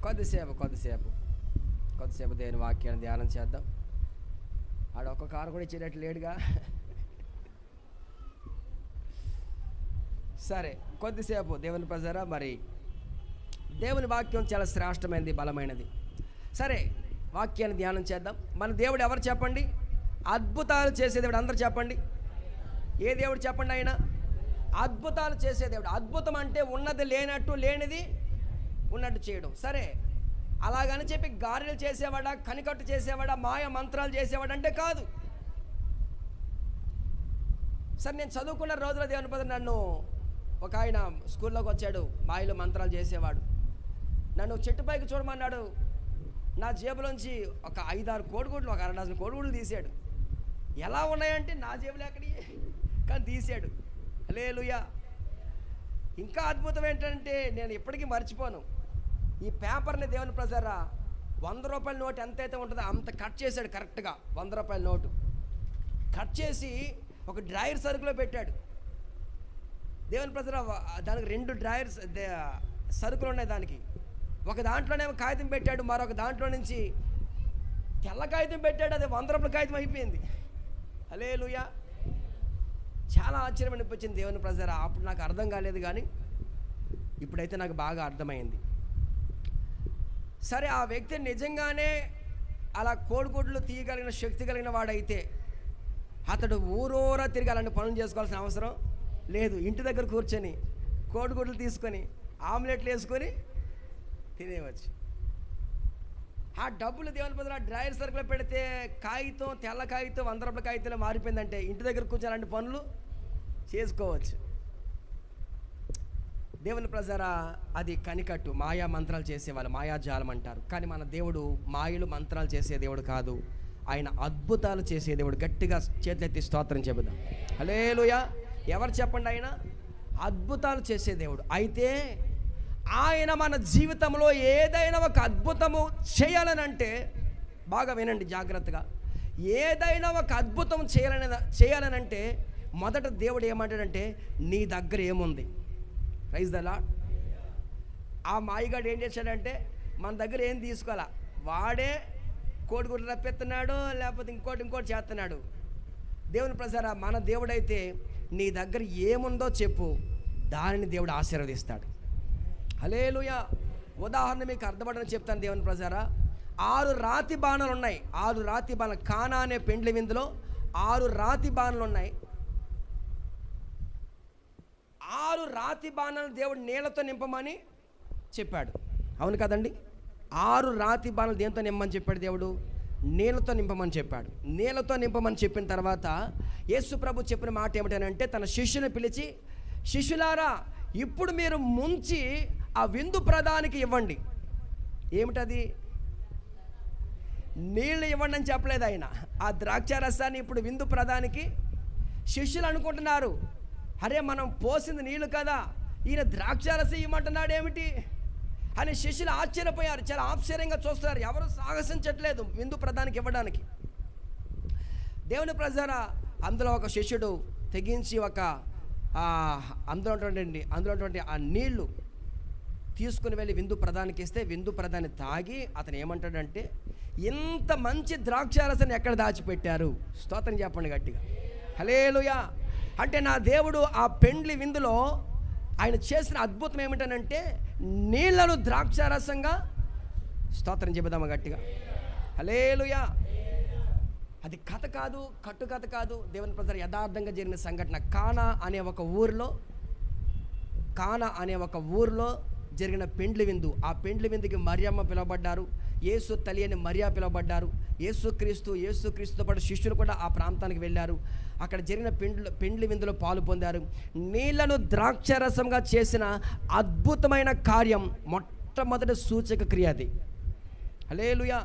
కొద్దిసేపు దేవుని వాక్యాన్ని ధ్యానం చేద్దాం. ఆడ ఒక్క కారు కూడా ఇచ్చేటట్టు లేడుగా. సరే, కొద్దిసేపు దేవుని ప్రజరా, మరి దేవుని వాక్యం చాలా శ్రేష్టమైనది, బలమైనది. సరే, వాక్యాన్ని ధ్యానం చేద్దాం. మన దేవుడు ఎవరు చెప్పండి? అద్భుతాలు చేసే దేవుడు. అందరు చెప్పండి, ఏ దేవుడు చెప్పండి? ఆయన అద్భుతాలు చేసే దేవుడు. అద్భుతం అంటే ఉన్నది లేనట్టు, లేనిది ఉన్నట్టు చేయడం. సరే, అలాగని చెప్పి గారెలు చేసేవాడా, కనికట్టు చేసేవాడా, మాయ మంత్రాలు చేసేవాడు అంటే కాదు. సరే, నేను చదువుకున్న రోజుల దేవుని పద నన్ను ఒక ఆయన స్కూల్లోకి వచ్చాడు, మాయలు మంత్రాలు చేసేవాడు. నన్ను చెట్టుపైకి చూడమన్నాడు. నా జేబులోంచి ఒక 5-6 కోడిగుడ్లు, ఒక 1/2 డజన్ కోడిగుడ్లు తీశాడు. ఎలా ఉన్నాయంటే నా జేబులో ఎక్కడి, కానీ తీశాడు. హల్లెలూయా. ఇంకా అద్భుతం ఏంటంటే నేను ఇప్పటికీ మర్చిపోను, ఈ పేపర్ని దేవుని ప్రజరా 100 రూపాయల నోటు ఎంతైతే ఉంటుందో అంత కట్ చేశాడు. కరెక్ట్గా 100 రూపాయల నోటు కట్ చేసి ఒక డ్రాయర్ సరుకులో పెట్టాడు. దేవుని ప్రజరా దానికి 2 డ్రాయర్ సరుకులు ఉన్నాయి. దానికి ఒక దాంట్లోనేమో కాగితం పెట్టాడు, మరొక దాంట్లో నుంచి తెల్ల కాగితం పెట్టాడు. అది 100 రూపాయల కాగితం అయిపోయింది. హల్లెలూయా. చాలా ఆశ్చర్యం అనిపించింది దేవుని ప్రజరా. అప్పుడు నాకు అర్థం కాలేదు, కానీ ఇప్పుడైతే నాకు బాగా అర్థమైంది. సరే, ఆ వ్యక్తి నిజంగానే అలా కోడిగుడ్లు తీయగలిగిన శక్తి కలిగిన వాడైతే అతడు ఊరూరా తిరిగి అలాంటి పనులు చేసుకోవాల్సిన అవసరం లేదు. ఇంటి దగ్గర కూర్చొని కోడిగుడ్లు తీసుకొని ఆమ్లెట్లు వేసుకొని తినేవచ్చు. ఆ డబ్బులు దేవుని బదులు ఆ డ్రాయర్ సరుకులో పెడితే కాగితం, తెల్ల కాగితం 100 రూపాయల కాగితంలో మారిపోయిందంటే ఇంటి దగ్గర కూర్చొని అలాంటి పనులు చేసుకోవచ్చు. దేవుని ప్రజరా, అది కనికట్టు, మాయా మంత్రాలు చేసేవాళ్ళు, మాయాజాలం అంటారు. కానీ మన దేవుడు మాయలు మంత్రాలు చేసే దేవుడు కాదు, ఆయన అద్భుతాలు చేసే దేవుడు. గట్టిగా చేతులెత్తి స్తోత్రం చెబుదాం. హల్లెలూయా. ఎవరు చెప్పండి? ఆయన అద్భుతాలు చేసే దేవుడు. అయితే ఆయన మన జీవితంలో ఏదైనా ఒక అద్భుతము చేయాలనంటే, బాగా వినండి జాగ్రత్తగా, ఏదైనా ఒక అద్భుతం చేయాలనంటే మొదట దేవుడు ఏమంటాడంటే, నీ దగ్గర ఏముంది? Praise the lord. ఆ మాయగాడు ఏం చేశాడంటే మన దగ్గర ఏం తీసుకోవాలా, వాడే కోడిగుడ్లు రప్పెత్తున్నాడు, లేకపోతే ఇంకోటి చేస్తున్నాడు. దేవుని ప్రజరా, మన దేవుడైతే నీ దగ్గర ఏముందో చెప్పు, దానిని దేవుడు ఆశీర్వదిస్తాడు. హల్లెలూయా. ఉదాహరణ మీకు అర్థపడని చెప్తాను దేవుని ప్రజరా. 6 రాతి బాణాలు ఉన్నాయి. 6 రాతి బాణాలు. కానా అనే పెండ్లి విందులో 6 రాతి బాణాలు ఉన్నాయి. 6 రాతి బాణాలు దేవుడు నీళ్ళతో నింపమని చెప్పాడు. అవును కదండి? 6 రాతి బాణాలు దేంతో నింపమని చెప్పాడు దేవుడు? నీళ్ళతో నింపమని చెప్పాడు. నీళ్ళతో నింపమని చెప్పిన తర్వాత యేసు ప్రభు చెప్పిన మాట ఏమిటనంటే, తన శిష్యుని పిలిచి, శిష్యులారా, ఇప్పుడు మీరు ముంచి ఆ విందు ప్రధానికి ఇవ్వండి. ఏమిటది? నీళ్ళు ఇవ్వండి అని చెప్పలేదు ఆయన. ఆ ద్రాక్ష రసాన్ని ఇప్పుడు విందు ప్రధానికి శిష్యులు అనుకుంటున్నారు, అరే మనం పోసింది నీళ్ళు కదా, ఈయన ద్రాక్ష రసం ఇవ్వమంటున్నాడు ఏమిటి అని శిష్యులు ఆశ్చర్యపోయారు. చాలా ఆశ్చర్యంగా చూస్తున్నారు. ఎవరు సాహసించట్లేదు విందు ప్రధానికి ఇవ్వడానికి. దేవుని ప్రజరా, అందులో ఒక శిష్యుడు తెగించి అందులో ఉన్నటువంటి ఆ నీళ్లు తీసుకుని వెళ్ళి విందు ప్రధానికి ఇస్తే, విందు ప్రధాని తాగి అతను ఏమంటాడంటే, ఇంత మంచి ద్రాక్షారసాన్ని ఎక్కడ దాచిపెట్టారు? స్తోత్రం చెప్పండి గట్టిగా. హల్లెలూయా. అంటే నా దేవుడు ఆ పెండ్లి విందులో ఆయన చేసిన అద్భుతం ఏమిటనంటే, నీళ్లను ద్రాక్షారసంగా, స్తోత్రం చెబుదామా గట్టిగా. హల్లెలూయా. అది కథ కాదు, కట్టుకథ కాదు. దేవుని ప్రజలు యథార్థంగా జరిగిన సంఘటన. కానా అనే ఒక ఊరిలో జరిగిన పెండ్లి విందు. ఆ పెండ్లి విందుకి మరియమ్మ పిలువబడ్డారు, యేసు తల్లి అని మరియా పిలువబడ్డారు. యేసుక్రీస్తుతో పాటు శిష్యులు కూడా ఆ ప్రాంతానికి వెళ్ళారు. అక్కడ జరిగిన పెండ్లి విందులో పాలు పొందారు. నీళ్లను ద్రాక్షరసంగా చేసిన అద్భుతమైన కార్యం, మొట్టమొదటి సూచక క్రియ అది. హల్లెలూయా.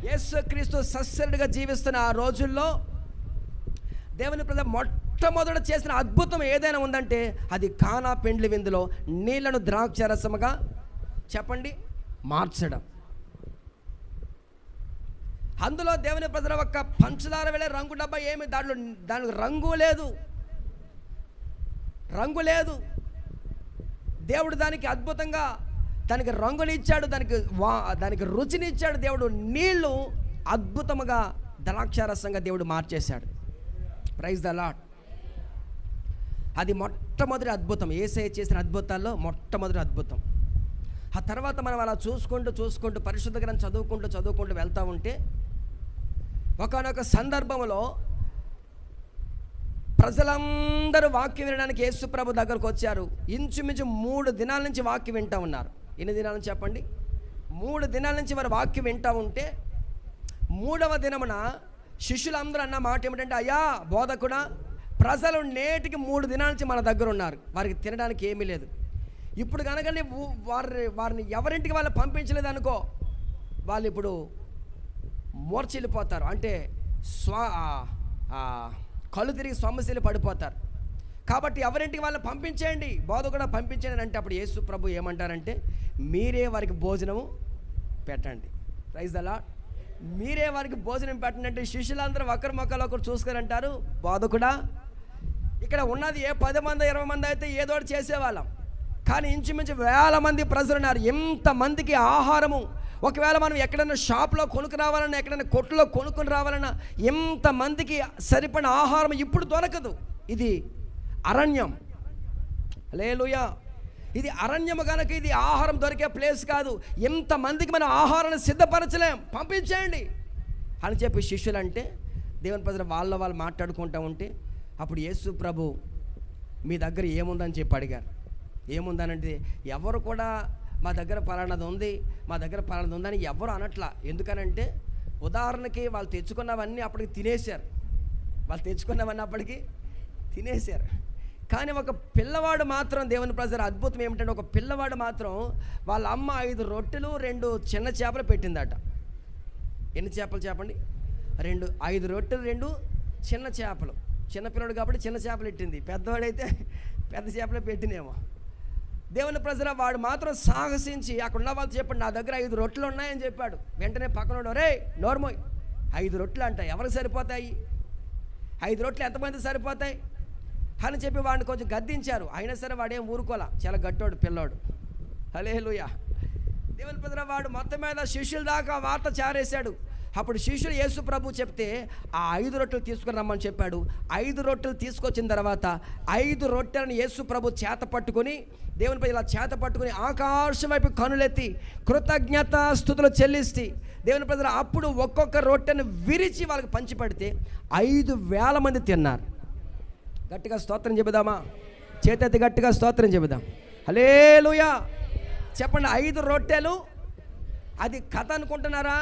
యేసుక్రీస్తు సస్యరుడిగా జీవిస్తున్న ఆ రోజుల్లో దేవుని ప్రజలు మొట్టమొదట చేసిన అద్భుతం ఏదైనా ఉందంటే అది కానా పెండ్లి విందులో నీళ్లను ద్రాక్షరసముగా చెప్పండి మార్చడం. అందులో దేవుని ప్రజల ఒక పంచదార వెళ్ళే రంగు డబ్బా ఏమి, దానికి రంగు లేదు. దేవుడు దానికి అద్భుతంగా దానికి రంగునిచ్చాడు, దానికి రుచినిచ్చాడు దేవుడు. నీళ్లు అద్భుతముగా ద్రాక్షారసంగా దేవుడు మార్చేశాడు. Praise the Lord. అది మొట్టమొదటి అద్భుతం, యేసయ్య చేసిన అద్భుతాల్లో మొట్టమొదటి అద్భుతం. ఆ తర్వాత మనం అలా చూసుకుంటూ పరిశుద్ధ గ్రంథం చదువుకుంటూ వెళ్తూ ఉంటే ఒకానొక సందర్భంలో ప్రజలందరూ వాక్యం వినడానికి యేసు ప్రభు దగ్గరకు వచ్చారు. ఇంచుమించు 3 దినాల నుంచి వాక్యం వింటూ ఉన్నారు. ఎన్ని దినాల నుంచి చెప్పండి? 3 దినాల నుంచి వారు వాక్యం వింటూ ఉంటే 3వ దినమున శిష్యులందరూ అన్న మాట ఏమిటంటే, అయ్యా బోధకుడా, ప్రజలు నేటికి 3 దినాల నుంచి మన దగ్గర ఉన్నారు, వారికి తినడానికి ఏమీ లేదు. ఇప్పుడు కనుక వారిని ఎవరింటికి వాళ్ళు పంపించలేదు అనుకో, వాళ్ళు ఇప్పుడు మూర్చిల్లిపోతారు, అంటే కళ్ళు తిరిగి సొమ్మశీలు పడిపోతారు. కాబట్టి ఎవరింటికి వాళ్ళని పంపించేయండి, బోధకుడా పంపించేయండి అంటే అప్పుడు యేసు ప్రభు ఏమంటారంటే, మీరే వారికి భోజనము పెట్టండి. Praise the lord. మీరే వారికి భోజనం పెట్టండి అంటే శిష్యులందరూ ఒకరి మొక్కలు ఒకరు చూసుకొని అంటారు, బోధకుడా, ఇక్కడ ఉన్నది ఏ 10 మంది 20 మంది అయితే ఏదోటి చేసేవాళ్ళం, కానీ ఇంచుమించు 1000 మంది ప్రజలు ఉన్నారు. ఎంతమందికి ఆహారము, ఒకవేళ మనం ఎక్కడైనా షాప్లో కొనుక్కు రావాలన్నా, ఎక్కడైనా కొట్టులో కొనుక్కొని రావాలన్నా ఎంతమందికి సరిపడిన ఆహారం ఇప్పుడు దొరకదు. ఇది అరణ్యం. హల్లెలూయా. ఇది అరణ్యము కనుక ఇది ఆహారం దొరికే ప్లేస్ కాదు. ఎంతమందికి మనం ఆహారాన్ని సిద్ధపరచలేం, పంపించేయండి అని చెప్పి శిష్యులు అంటే, దేవుని ప్రజలు వాళ్ళు మాట్లాడుకుంటూ ఉంటే అప్పుడు యేసు ప్రభు మీ దగ్గర ఏముందని చెప్పి అడిగారు. ఏముందనంటే ఎవరు కూడా మా దగ్గర పలానాది ఉంది, మా దగ్గర పలానాది ఉందని ఎవరు అనట్లా. ఎందుకనంటే ఉదాహరణకి వాళ్ళు తెచ్చుకున్నవన్నీ అప్పటికి తినేశారు. కానీ ఒక పిల్లవాడు మాత్రం, దేవుని ప్రజల అద్భుతం ఏమిటంటే, ఒక పిల్లవాడు మాత్రం వాళ్ళ అమ్మ 5 రొట్టెలు 2 చిన్న చేపలు పెట్టిందట. ఎన్ని చేపలు చెప్పండి? 5 రొట్టెలు 2 చిన్న చేపలు. చిన్నపిల్లడు కాబట్టి చిన్న చేపలు పెట్టింది, పెద్దవాడైతే పెద్ద చేపలే పెట్టినేమో. దేవుని ప్రజల వాడు మాత్రం సాహసించి అక్కడ ఉన్న వాళ్ళు చెప్పండి, నా దగ్గర 5 రొట్టెలు ఉన్నాయని చెప్పాడు. వెంటనే పక్కనోడు, రే నోర్మోయ్, 5 రొట్టెలు అంట, ఎవరికి సరిపోతాయి? 5 రొట్టెలు ఎంతమంది సరిపోతాయి అని చెప్పి వాడిని కొంచెం గద్దించారు. అయినా సరే వాడేం ఊరుకోలా, చాలా గట్టోడు పిల్లోడు. హల్లెలూయా. దేవుని ప్రజల వాడు మొత్తం మీద శిష్యుల దాకా వార్త చారేశాడు. అప్పుడు శిష్యులు యేసు ప్రభు చెప్తే ఆ 5 రొట్టెలు తీసుకుని రమ్మని చెప్పాడు. 5 రొట్టెలు తీసుకొచ్చిన తర్వాత 5 రొట్టెలను యేసు ప్రభు చేత పట్టుకొని, దేవుని ప్రజలు ఇలా చేత పట్టుకొని ఆకాశం వైపు కనులెత్తి కృతజ్ఞత స్తుతులు చెల్లిస్తే, దేవుని ప్రజలు అప్పుడు ఒక్కొక్క రొట్టెను విరిచి వాళ్ళకి పంచిపెడితే 5,000 మంది తిన్నారు. గట్టిగా స్తోత్రం చెబుదామా? చేతెత్తి గట్టిగా స్తోత్రం చెబుదాం. హల్లెలూయా. చెప్పండి, 5 రొట్టెలు అది కథ అనుకుంటున్నారా?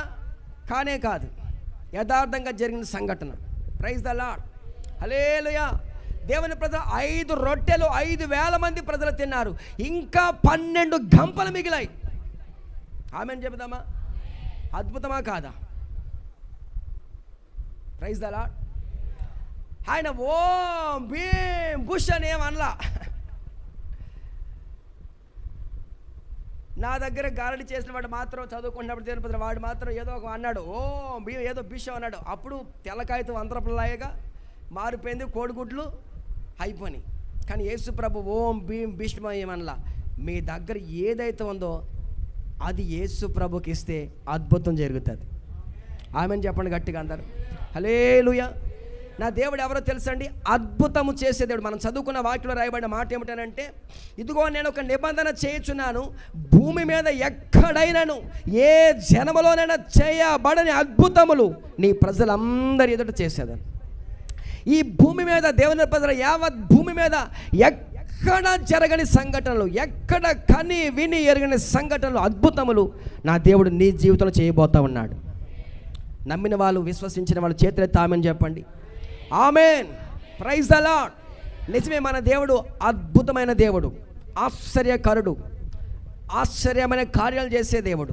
కానే కాదు, యథార్థంగా జరిగిన సంఘటన. Praise the Lord. హల్లెలూయా. దేవుని ప్రజలు 5 రొట్టెలు 5,000 మంది ప్రజలు తిన్నారు. ఇంకా 12 గంపలు మిగిలాయి. ఆమేన్ చెబుదామా? అద్భుతమా కాదా? Praise the lord. ఆయన ఓం భీం బుష్ అని ఏమనలా. నా దగ్గర గారడి చేసిన వాడు మాత్రం చదువుకున్నప్పుడు దేవుని ప్రజలు వాడు మాత్రం ఏదో ఒక అన్నాడు, ఓం భీం ఏదో బిషం అన్నాడు. అప్పుడు తెల్లకాయతో అంతరపులాయగా మారిపోయింది, కోడిగుడ్లు అయిపోయినాయి. కానీ యేసు ప్రభు ఓం భీం బిష్మ ఏమనలా. మీ దగ్గర ఏదైతే ఉందో అది యేసు ప్రభుకి ఇస్తే అద్భుతం జరుగుతుంది. ఆమెను చెప్పండి గట్టిగా అందరు. హల్లెలూయా. నా దేవుడు ఎవరో తెలుసండి? అద్భుతము చేసే దేవుడు. మనం చదువుకున్న వాక్యంలో రాయబడిన మాట ఏమిటనంటే, ఇదిగో నేను ఒక నిబంధన చేయుచున్నాను, భూమి మీద ఎక్కడైనాను ఏ జనములోనైనా చేయబడని అద్భుతములు నీ ప్రజలందరి ఎదుట చేసేదని. ఈ భూమి మీద దేవుని ప్రజల యావత్ భూమి మీద ఎక్కడ జరగని సంఘటనలు, ఎక్కడ కని విని ఎరగని సంఘటనలు, అద్భుతములు నా దేవుడు నీ జీవితంలో చేయబోతా ఉన్నాడు. నమ్మిన వాళ్ళు, విశ్వసించిన వాళ్ళు చేతులెత్తి ఆమేన్ చెప్పండి. ఆమేన్. Praise the Lord. నిజమే, మన దేవుడు అద్భుతమైన దేవుడు, ఆశ్చర్యకరుడు, ఆశ్చర్యమైన కార్యాలు చేసే దేవుడు.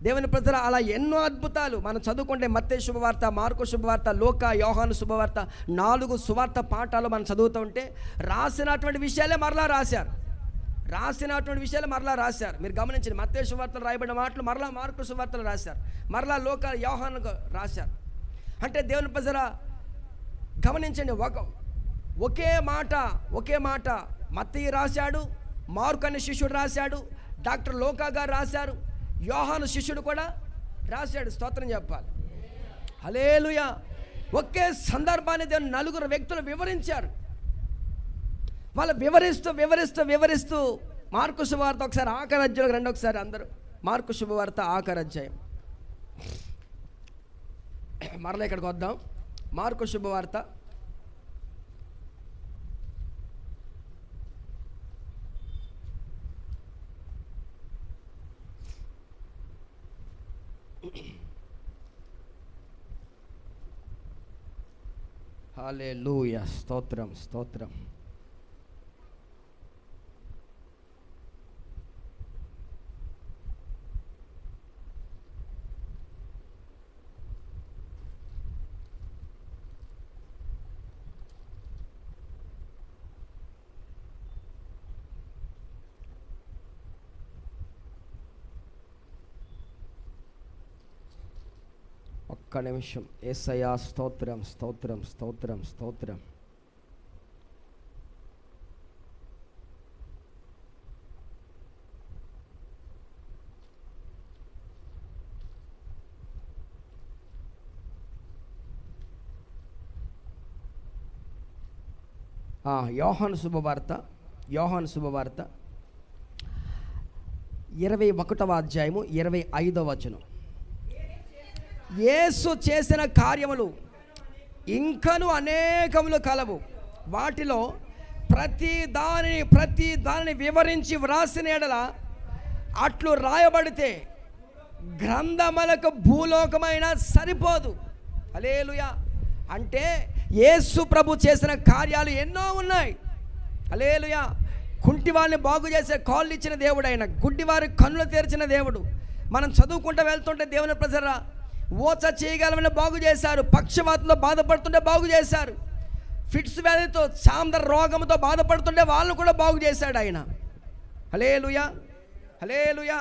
దేవుని ప్రజల అలా ఎన్నో అద్భుతాలు మనం చదువుకుంటే మత్తయి శుభవార్త, మార్కు శుభవార్త, లూకా, యోహాను శుభవార్త, 4 సువార్త పాఠాలు మనం చదువుతూ ఉంటే రాసినటువంటి విషయాలే మరలా రాశారు. మీరు గమనించండి, మత్తయి శుభవార్తలు రాయబడిన మాటలు మరలా మార్కు శుభవార్తలు రాశారు, మరలా లూకా, యోహాను రాశారు. అంటే దేవుని ప్రజల గమనించండి, ఒకే మాట మత్తయి రాశాడు, మార్కు అనే శిష్యుడు రాశాడు, డాక్టర్ లోకా గారు రాశారు, యోహాను శిష్యుడు కూడా రాశాడు. స్తోత్రం చెప్పాలి. హల్లెలూయా. ఒకే సందర్భాన్ని దేవుని నలుగురు వ్యక్తులు వివరించారు. వాళ్ళు వివరిస్తూ మార్కు శుభవార్త ఒకసారి ఆఖరి అధ్యాయం రండి. ఒకసారి అందరూ మార్కు శుభవార్త ఆఖరి అధ్యాయం. మరలా ఇక్కడికి వద్దాం. మార్కు శుభవార్త హల్లెలూయా. స్తోత్రం స్తోత్రం. ఒక్క నిమిషం. యేసయ్యా స్తోత్రం స్తోత్రం స్తోత్రం స్తోత్రం. యోహాను శుభవార్త 21వ అధ్యాయము 25వ వచనం. యేసు చేసిన కార్యములు ఇంకను అనేకములు కలవు, వాటిలో ప్రతి దానిని వివరించి వ్రాసిన ఎడల అట్లు రాయబడితే గ్రంథములకు భూలోకమైన సరిపోదు. హల్లెలూయా. అంటే యేసు ప్రభు చేసిన కార్యాలు ఎన్నో ఉన్నాయి. హల్లెలూయా. కుంటి వారిని బాగు చేసే కాళ్ళు ఇచ్చిన దేవుడు ఆయన, గుడ్డివారి కన్నులు తెరిచిన దేవుడు. మనం చదువుకుంటూ వెళ్తుంటే దేవుని ప్రజరా ఓచ చేయగలమని బాగు చేశారు, పక్షవాతంతో బాధపడుతుంటే బాగు చేశారు, ఫిట్స్ వ్యాధితో సాంద్ర రోగంతో బాధపడుతుంటే వాళ్ళను కూడా బాగు చేశాడు ఆయన. హల్లెలూయా హల్లెలూయా.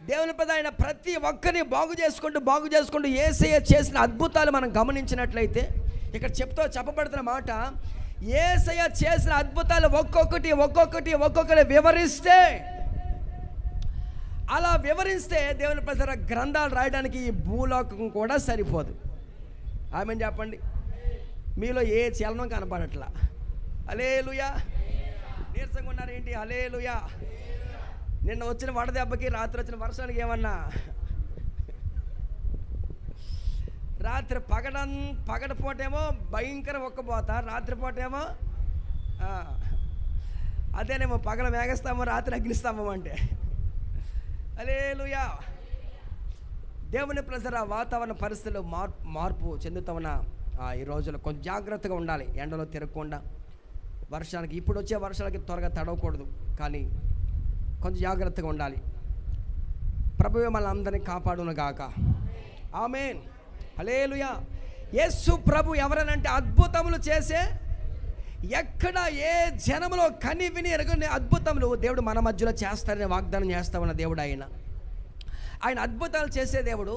దేవుని ప్రజ ఆయన ప్రతి ఒక్కరిని బాగు చేసుకుంటూ యేసయ్య చేసిన అద్భుతాలు మనం గమనించినట్లయితే ఇక్కడ చెప్పబడుతున్న మాట, యేసయ్య చేసిన అద్భుతాలు ఒక్కొక్కటి వివరిస్తే, అలా వివరిస్తే దేవుని ప్రజల గ్రంథాలు రాయడానికి ఈ భూలోకం కూడా సరిపోదు. ఆమేన్ చెప్పండి. మీలో ఏ చలనం కనపడట్లా. హల్లెలూయా. నీరసంగా ఉన్నారు ఏంటి? హల్లెలూయా. నిన్న వచ్చిన వడదెబ్బకి, రాత్రి వచ్చిన వర్షానికి ఏమన్నా, రాత్రి పగటిపూటేమో భయంకర ఒక్కపోత, రాత్రిపూటేమో అదేనేమో పగల మేఘస్తామో రాత్రి అగ్నిస్తామో అంటే. హల్లెలూయా. దేవుని ప్రజల వాతావరణ పరిస్థితులు మార్పు చెందుతూ ఉన్న ఈ రోజుల్లో కొంచెం జాగ్రత్తగా ఉండాలి. ఎండలో తిరగకుండా, వర్షానికి ఇప్పుడు వచ్చే వర్షాలకి త్వరగా తడవకూడదు, కానీ కొంచెం జాగ్రత్తగా ఉండాలి. ప్రభువే మన అందరినీ కాపాడును గాక. ఆమేన్. హల్లెలూయా. యేసు ప్రభు ఎవరనంటే అద్భుతములు చేసే, ఎక్కడ ఏ జనములో కని విని ఎరగని అద్భుతములు దేవుడు మన మధ్యలో చేస్తారని వాగ్దానం చేస్తా ఉన్న దేవుడు ఆయన అద్భుతాలు చేసే దేవుడు.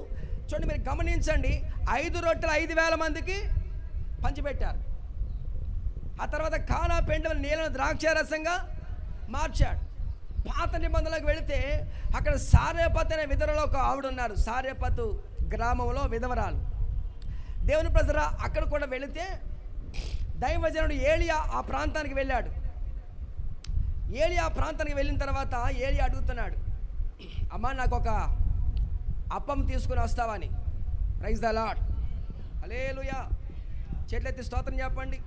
చూడండి, మీరు గమనించండి. 5 రొట్టెలు 5,000 మందికి పంచిపెట్టారు. ఆ తర్వాత కానా పెండల నీళ్ళను ద్రాక్షారసంగా మార్చాడు. పాత నిబంధనలకు వెళితే అక్కడ సారేపత్ అనే విధవలో ఒక ఆవిడ ఉన్నారు. సారేపతు గ్రామంలో విధవరాలు. దేవుని ప్రజలు అక్కడ కూడా వెళితే దైవజనుడు ఏలియా ఆ ప్రాంతానికి వెళ్ళాడు. ఏలియా ఆ ప్రాంతానికి వెళ్ళిన తర్వాత ఏలియా అడుగుతున్నాడు, అమ్మా నాకు ఒక అప్పం తీసుకుని వస్తావని. Praise the Lord. హల్లెలూయా. చేతులెత్తి స్తోత్రం చెప్పండి.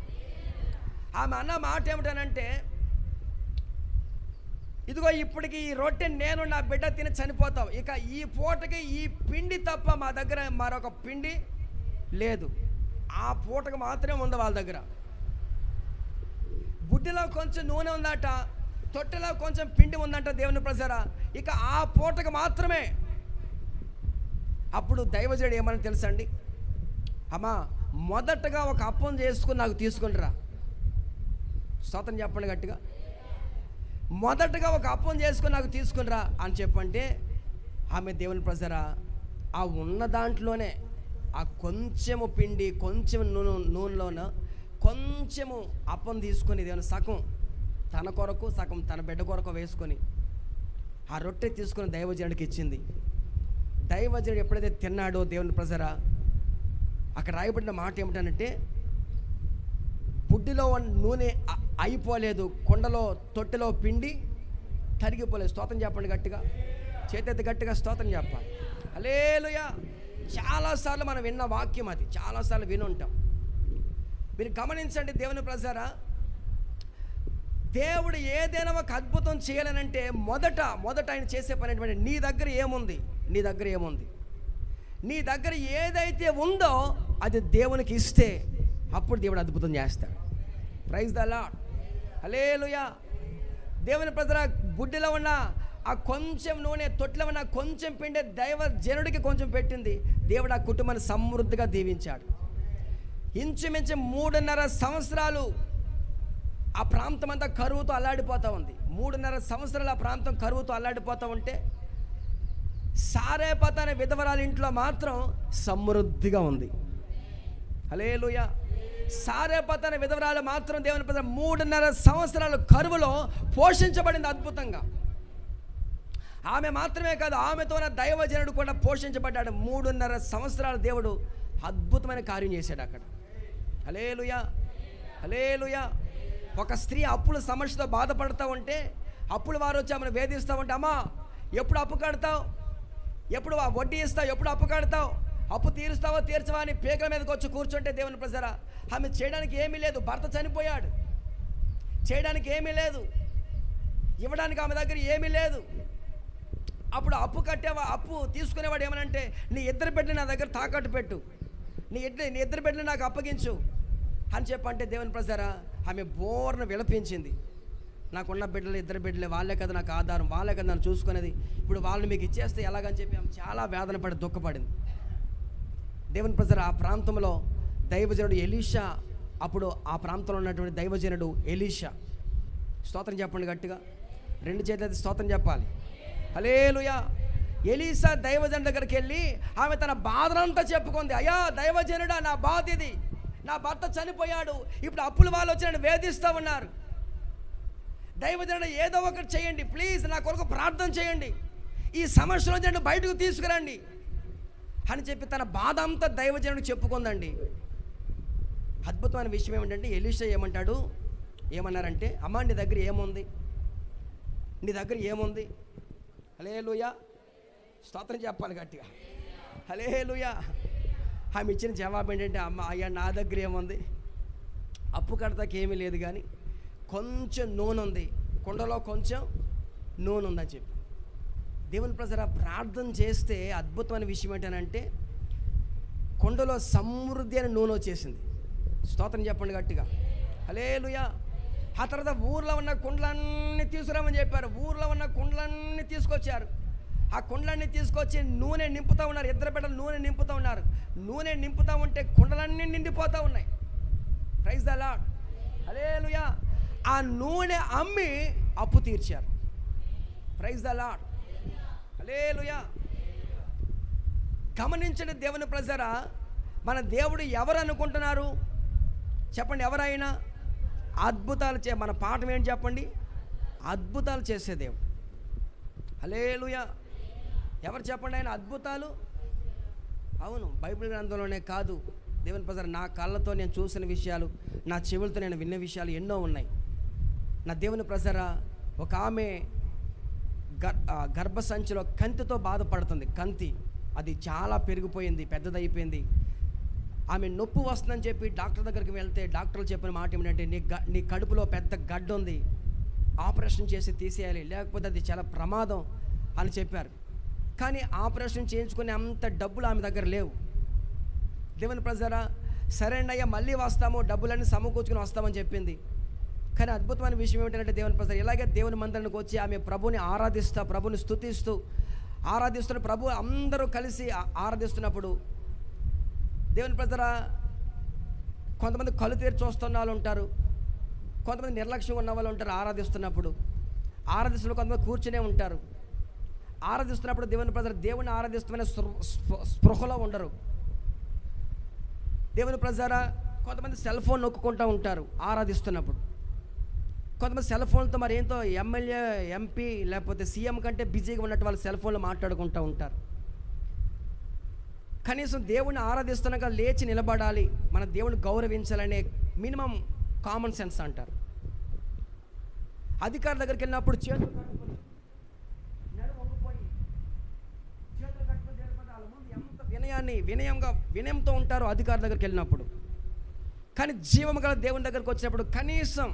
ఆమె అన్న మాట ఏమిటనంటే, ఇదిగో ఇప్పటికి ఈ రొట్టె నేను నా బిడ్డ తిని చనిపోతావు, ఇక ఈ పూటకి ఈ పిండి తప్ప మా దగ్గర మరొక పిండి లేదు. ఆ పూటకు మాత్రమే ఉంది వాళ్ళ దగ్గర. బుడ్డిలో కొంచెం నూనె ఉందట, తొట్టెలో కొంచెం పిండి ఉందంట దేవుని ప్రజరా, ఇక ఆ పూటకు మాత్రమే. అప్పుడు దైవజనుడు ఏమని తెలుసండి, అమ్మా మొదటగా ఒక అప్పం చేసుకుని నాకు తీసుకునిరా. స్తోత్రం చెప్పండి గట్టిగా. మొదటగా ఒక అప్పం చేసుకుని నాకు తీసుకునిరా అని చెప్పంటే ఆమె దేవుని ప్రజరా ఆ ఉన్న దాంట్లోనే ఆ కొంచెము పిండి, కొంచెం నూనెలోన కొంచెము అప్పం తీసుకొని దేవుని సగం తన కొరకు, సగం తన బిడ్డ కొరకు వేసుకొని ఆ రొట్టె తీసుకుని దైవజనుడికి ఇచ్చింది. దైవజనుడు ఎప్పుడైతే తిన్నాడో దేవుని ప్రజరా, అక్కడ రాయబడిన మాట ఏమిటనంటే, బుడ్డిలో నూనె అయిపోలేదు, కొండలో తొట్టెలో పిండి తరిగిపోలేదు. స్తోత్రం చెప్పండి గట్టిగా, చేతెత్తి గట్టిగా స్తోత్రం చెప్పాలి. హల్లెలూయా. చాలాసార్లు మనం విన్న వాక్యం అది, చాలాసార్లు విని ఉంటాం. మీరు గమనించండి దేవుని ప్రజారా, దేవుడు ఏదైనా ఒక అద్భుతం చేయాలనంటే మొదట ఆయన చేసే పని ఏంటంటే, నీ దగ్గర ఏముంది, నీ దగ్గర ఏముంది, నీ దగ్గర ఏదైతే ఉందో అది దేవునికి ఇస్తే అప్పుడు దేవుడు అద్భుతం చేస్తాడు. Praise the Lord. హల్లెలూయా. దేవుని ప్రజల బుడ్డిలో ఉన్న ఆ కొంచెం నూనె, తొట్టిలో ఉన్న కొంచెం పిండి దైవజనుడికి కొంచెం పెట్టింది. దేవుడు ఆ కుటుంబాన్ని సమృద్ధిగా దీవించాడు. ఇంచుమించు 3.5 సంవత్సరాలు ఆ ప్రాంతం అంతా కరువుతో అల్లాడిపోతూ ఉంది. 3.5 సంవత్సరాలు ఆ ప్రాంతం కరువుతో అల్లాడిపోతూ ఉంటే సారేపత అనే విధవరాలు ఇంట్లో మాత్రం సమృద్ధిగా ఉంది. హల్లెలూయా. సారేపత అనే విధవరాలు మాత్రం దేవుని ప్రజలు 3.5 సంవత్సరాలు కరువులో పోషించబడింది అద్భుతంగా. ఆమె మాత్రమే కాదు, ఆమెతో దైవజనుడు కూడా పోషించబడ్డాడు. 3.5 సంవత్సరాలు దేవుడు అద్భుతమైన కార్యం చేశాడు అక్కడ. హల్లెలూయా, హల్లెలూయా. ఒక స్త్రీ అప్పుల సమస్యతో బాధపడుతూ ఉంటే, అప్పుల వారు వచ్చి ఆమెను వేధిస్తూ ఉంటే, అమ్మా ఎప్పుడు అప్పు కడతావు, ఎప్పుడు వడ్డీ ఇస్తావు, ఎప్పుడు అప్పు కడతావు, అప్పు తీరుస్తావో తీర్చవా అని పేకల మీదకి వచ్చి కూర్చుంటే దేవుని ప్రజరా, ఆమె చేయడానికి ఏమీ లేదు. భర్త చనిపోయాడు, చేయడానికి ఏమీ లేదు, ఇవ్వడానికి ఆమె దగ్గర ఏమీ లేదు. అప్పుడు అప్పు కట్టేవా, అప్పు తీసుకునేవాడు ఏమనంటే, నీ 2 బిడ్డలు నా దగ్గర తాకట్టు పెట్టు, నీ 2 బిడ్డలు నాకు అప్పగించు అని చెప్పంటే దేవుని ప్రజరా, ఆమె బోర్ను విలపించింది. నాకున్న బిడ్డలు 2 బిడ్డలే, వాళ్ళే కదా నాకు ఆధారం, వాళ్ళే కదా నన్ను చూసుకునేది, ఇప్పుడు వాళ్ళని మీకు ఇచ్చేస్తే ఎలాగని చెప్పి ఆమె చాలా వేదన పడి దుఃఖపడింది. దేవుని ప్రజలు ఆ ప్రాంతంలో దైవజనుడు ఎలీషా, అప్పుడు ఆ ప్రాంతంలో ఉన్నటువంటి దైవజనుడు ఎలీషా. స్తోత్రం చెప్పండి గట్టిగా, 2 చేతులైతే స్తోత్రం చెప్పాలి. హల్లెలూయా. ఎలీషా దైవజనుడి దగ్గరికి వెళ్ళి ఆమె తన బాధనంతా చెప్పుకుంది. అయ్యా దైవజనుడా, నా బాధ ఇది, నా భర్త చనిపోయాడు, ఇప్పుడు అప్పుల వాళ్ళు వచ్చి నన్ను వేధిస్తూ ఉన్నారు, దైవజనుడు ఏదో ఒకటి చేయండి, ప్లీజ్ నా కొరకు ప్రార్థన చేయండి, ఈ సమస్యలో నన్ను బయటకు తీసుకురండి అని చెప్పి తన బాధ అంతా దైవజనుడికి చెప్పుకుందండి. అద్భుతమైన విషయం ఏమిటంటే, ఎలీషా ఏమన్నారంటే, అమ్మా నీ దగ్గర ఏముంది, నీ దగ్గర ఏముంది? హల్లెలూయా, స్తోత్రం చెప్పాలి గట్టిగా. హల్లెలూయా. ఆమె ఇచ్చిన జవాబు ఏంటంటే, అమ్మ అయ్యా నా దగ్గర ఏముంది, అప్పు కడతాకి ఏమీ లేదు, కానీ కొంచెం నూనె ఉంది, కుండలో కొంచెం నూనె ఉందని చెప్పి. దేవుని ప్రజల ప్రార్థన చేస్తే అద్భుతమైన విషయం ఏంటంటే, కుండలో సమృద్ధి అని నూనె వచ్చేసింది. స్తోత్రం చెప్పండి గట్టిగా. హల్లెలూయా. ఆ తర్వాత ఊర్లో ఉన్న కుండలన్నీ తీసుకురామని చెప్పారు. ఊర్లో ఉన్న కుండలన్నీ తీసుకొచ్చారు. ఆ కుండలన్నీ తీసుకొచ్చి నూనె నింపుతూ ఉన్నారు. 2 బిడ్డలు నూనె నింపుతూ ఉన్నారు. నూనె నింపుతూ ఉంటే కుండలన్నీ నిండిపోతూ ఉన్నాయి. Praise the Lord. హల్లెలూయా. ఆ నూనె అమ్మి అప్పు తీర్చారు. Praise the Lord. హల్లెలూయా. గమనించండి దేవుని ప్రజరా, మన దేవుడు ఎవరు అనుకుంటున్నారు చెప్పండి? ఎవరైనా అద్భుతాలు మన పాఠం ఏంటి చెప్పండి? అద్భుతాలు చేసే దేవుడు. హల్లెలూయా. ఎవరు చెప్పండి ఆయన అద్భుతాలు? అవును, బైబిల్ గ్రంథంలోనే కాదు దేవుని ప్రజలు, నా కళ్ళతో నేను చూసిన విషయాలు, నా చెవులతో నేను విన్న విషయాలు ఎన్నో ఉన్నాయి. నా దేవుని ప్రజరా, ఒక ఆమె గర్భసంచిలో కంతితో బాధపడుతుంది. కంతి అది చాలా పెరిగిపోయింది, పెద్దదైపోయింది. ఆమె నొప్పి వస్తుందని చెప్పి డాక్టర్ దగ్గరికి వెళ్తే డాక్టర్లు చెప్పిన మాట ఏమిటంటే, నీ కడుపులో పెద్ద గడ్డ ఉంది, ఆపరేషన్ చేసి తీసేయాలి, లేకపోతే అది చాలా ప్రమాదం అని చెప్పారు. కానీ ఆపరేషన్ చేయించుకునే అంత డబ్బులు ఆమె దగ్గర లేవు. దేవుని ప్రజరా, సరేనయ్యా మళ్ళీ వస్తాము, డబ్బులన్నీ సమకూర్చుకుని వస్తామని చెప్పింది. కానీ అద్భుతమైన విషయం ఏమిటంటే దేవుని ప్రజలు, ఇలాగే దేవుని మందిరానికి వచ్చి ఆమె ప్రభుని ఆరాధిస్తూ, ప్రభుని స్తుతిస్తూ ఆరాధిస్తున్న ప్రభు అందరూ కలిసి ఆరాధిస్తున్నప్పుడు దేవుని ప్రజరా, కొంతమంది కళ్ళు తెరిచి చూస్తున్న వాళ్ళు ఉంటారు, కొంతమంది నిర్లక్ష్యం ఉన్న వాళ్ళు ఉంటారు. ఆరాధిస్తున్నప్పుడు కొంతమంది కూర్చునే ఉంటారు. ఆరాధిస్తున్నప్పుడు దేవుని ప్రజలు దేవుని ఆరాధిస్తున్న స్పృహలో ఉండరు. దేవుని ప్రజరా, కొంతమంది సెల్ ఫోన్ నొక్కుంటూ ఉంటారు ఆరాధిస్తున్నప్పుడు. కొంతమంది సెల్ ఫోన్తో మరి ఏంతో ఎమ్మెల్యే, ఎంపీ లేకపోతే సీఎం కంటే బిజీగా ఉన్నట్టు వాళ్ళు సెల్ ఫోన్లో మాట్లాడుకుంటూ ఉంటారు. కనీసం దేవుణ్ణి ఆరాధిస్తున్నాక లేచి నిలబడాలి, మన దేవుని గౌరవించాలనే మినిమం కామన్ సెన్స్ అంటారు. అధికారుల దగ్గరికి వెళ్ళినప్పుడు చేతులు కట్టుకొని నడుము వంగిపోయి చేతులు కట్టుకొని వాళ్ళ ముందు ఎంత వినయంతో ఉంటారు అధికారుల దగ్గరికి వెళ్ళినప్పుడు. కానీ జీవము గల దేవుని దగ్గరికి వచ్చినప్పుడు కనీసం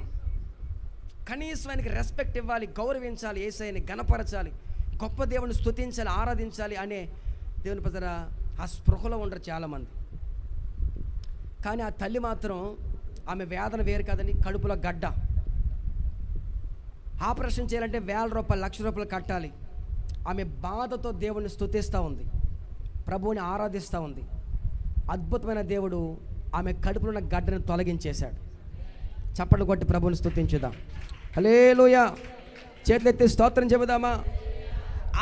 ఆయనకి రెస్పెక్ట్ ఇవ్వాలి, గౌరవించాలి, యేసయ్యని గణపరచాలి, గొప్ప దేవుని స్తుతించాలి, ఆరాధించాలి అనే దేవుని ప్రజల ఆ స్పృహలో ఉండరు చాలామంది. కానీ ఆ తల్లి మాత్రం ఆమె వేదన వేరు కదండి, కడుపులో గడ్డ. ఆపరేషన్ చేయాలంటే 1000 రూపాయలు, 1,00,000 రూపాయలు కట్టాలి. ఆమె బాధతో దేవుణ్ణి స్తుతిస్తూ ఉంది, ప్రభువుని ఆరాధిస్తూ ఉంది. అద్భుతమైన దేవుడు ఆమె కడుపులో ఉన్న గడ్డను తొలగించేశాడు. చప్పట్లు కొట్టి ప్రభువుని స్తుతించుదాం. హల్లెలూయా. చేతులెత్తి స్తోత్రం చెబుదామా.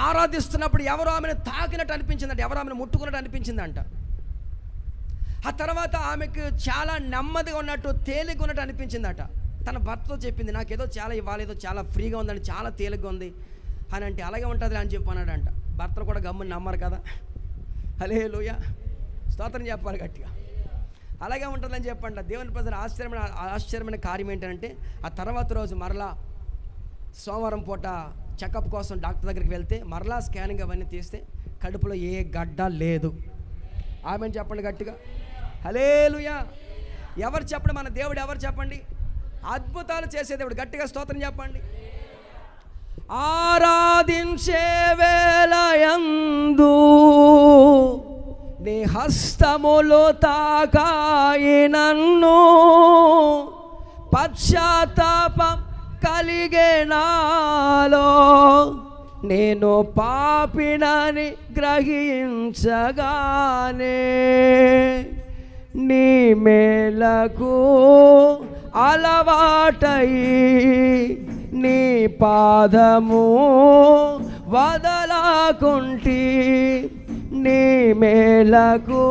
ఆరాధిస్తున్నప్పుడు ఎవరో ఆమెను తాకినట్టు అనిపించిందంట, ఎవరో ఆమెను ముట్టుకున్నట్టు అనిపించిందంట. ఆ తర్వాత ఆమెకు చాలా నెమ్మదిగా ఉన్నట్టు, తేలిగ్గా ఉన్నట్టు అనిపించిందట. తన భర్తతో చెప్పింది, నాకేదో చాలా ఇవ్వాలి, ఏదో చాలా ఫ్రీగా ఉందండి, చాలా తేలిగ్గా ఉంది అని. అంటే అలాగే ఉంటుంది అని చెప్పి అన్నాడంట. భర్తలు కూడా గమ్ముని నమ్మరు కదా. హల్లెలూయా, స్తోత్రం చెప్పాలి గట్టిగా. అలాగే ఉంటుందని చెప్పండి. దేవుని ప్రజల ఆశ్చర్యమైన కార్యం ఏంటంటే, ఆ తర్వాత రోజు మరలా సోమవారం పూట చెకప్ కోసం డాక్టర్ దగ్గరికి వెళ్తే మరలా స్కానింగ్ అవన్నీ తీస్తే కడుపులో ఏ గడ్డ లేదు. ఆమెను చెప్పండి గట్టిగా. హల్లెలూయా. ఎవరు చెప్పండి, మన దేవుడు ఎవరు చెప్పండి? అద్భుతాలు చేసే దేవుడు. గట్టిగా స్తోత్రం చెప్పండి. ఆరాధించే వేళయందు నీ హస్తములు తాకాయి నన్ను, పశ్చాత్తాపం కలిగే నాలో, నేను పాపినని గ్రహించగానే నీ మేలకు అలవాటయి నీ పాదము వదలకుంటి, నీ మేలకు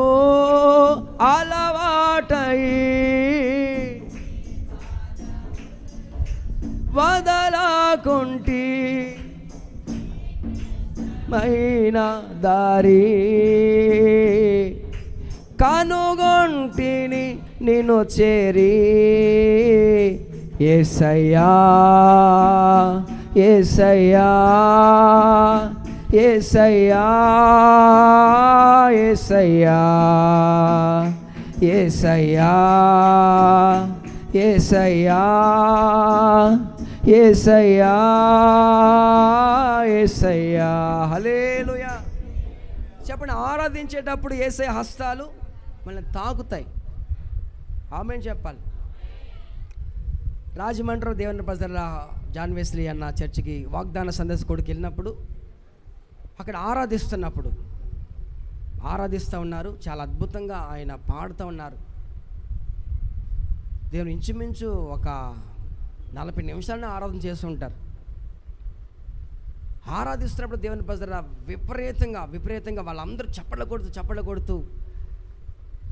అలవాటయి వదలకుంటి, మైన దారి కనుగొంటిని నిన్ను చేరి. యేసయ్యా యేసయ్యా యేసయ్యా యేసయ్యా యేసయ్యా యేసయ్యా యేసయ్యా యేసయ్యా. హల్లెలూయా. చెప్పండి, ఆరాధించేటప్పుడు యేసయ్య హస్తాలు మనల్ని తాకుతాయి. ఆమేన్ చెప్పాలి. రాజమండ్రి దేవుని ప్రజల జాన్ వెస్లీ అన్న చర్చికి వాగ్దాన సందేశకుడికి వెళ్ళినప్పుడు అక్కడ ఆరాధిస్తూ ఉన్నారు. చాలా అద్భుతంగా ఆయన పాడుతూ ఉన్నారు. దేవుని ఇంచుమించు ఒక 40 నిమిషాలను ఆరాధన చేస్తూ ఉంటారు. ఆరాధిస్తున్నప్పుడు దేవుని ప్రజల విపరీతంగా వాళ్ళందరూ చప్పట్లు కొడుతూ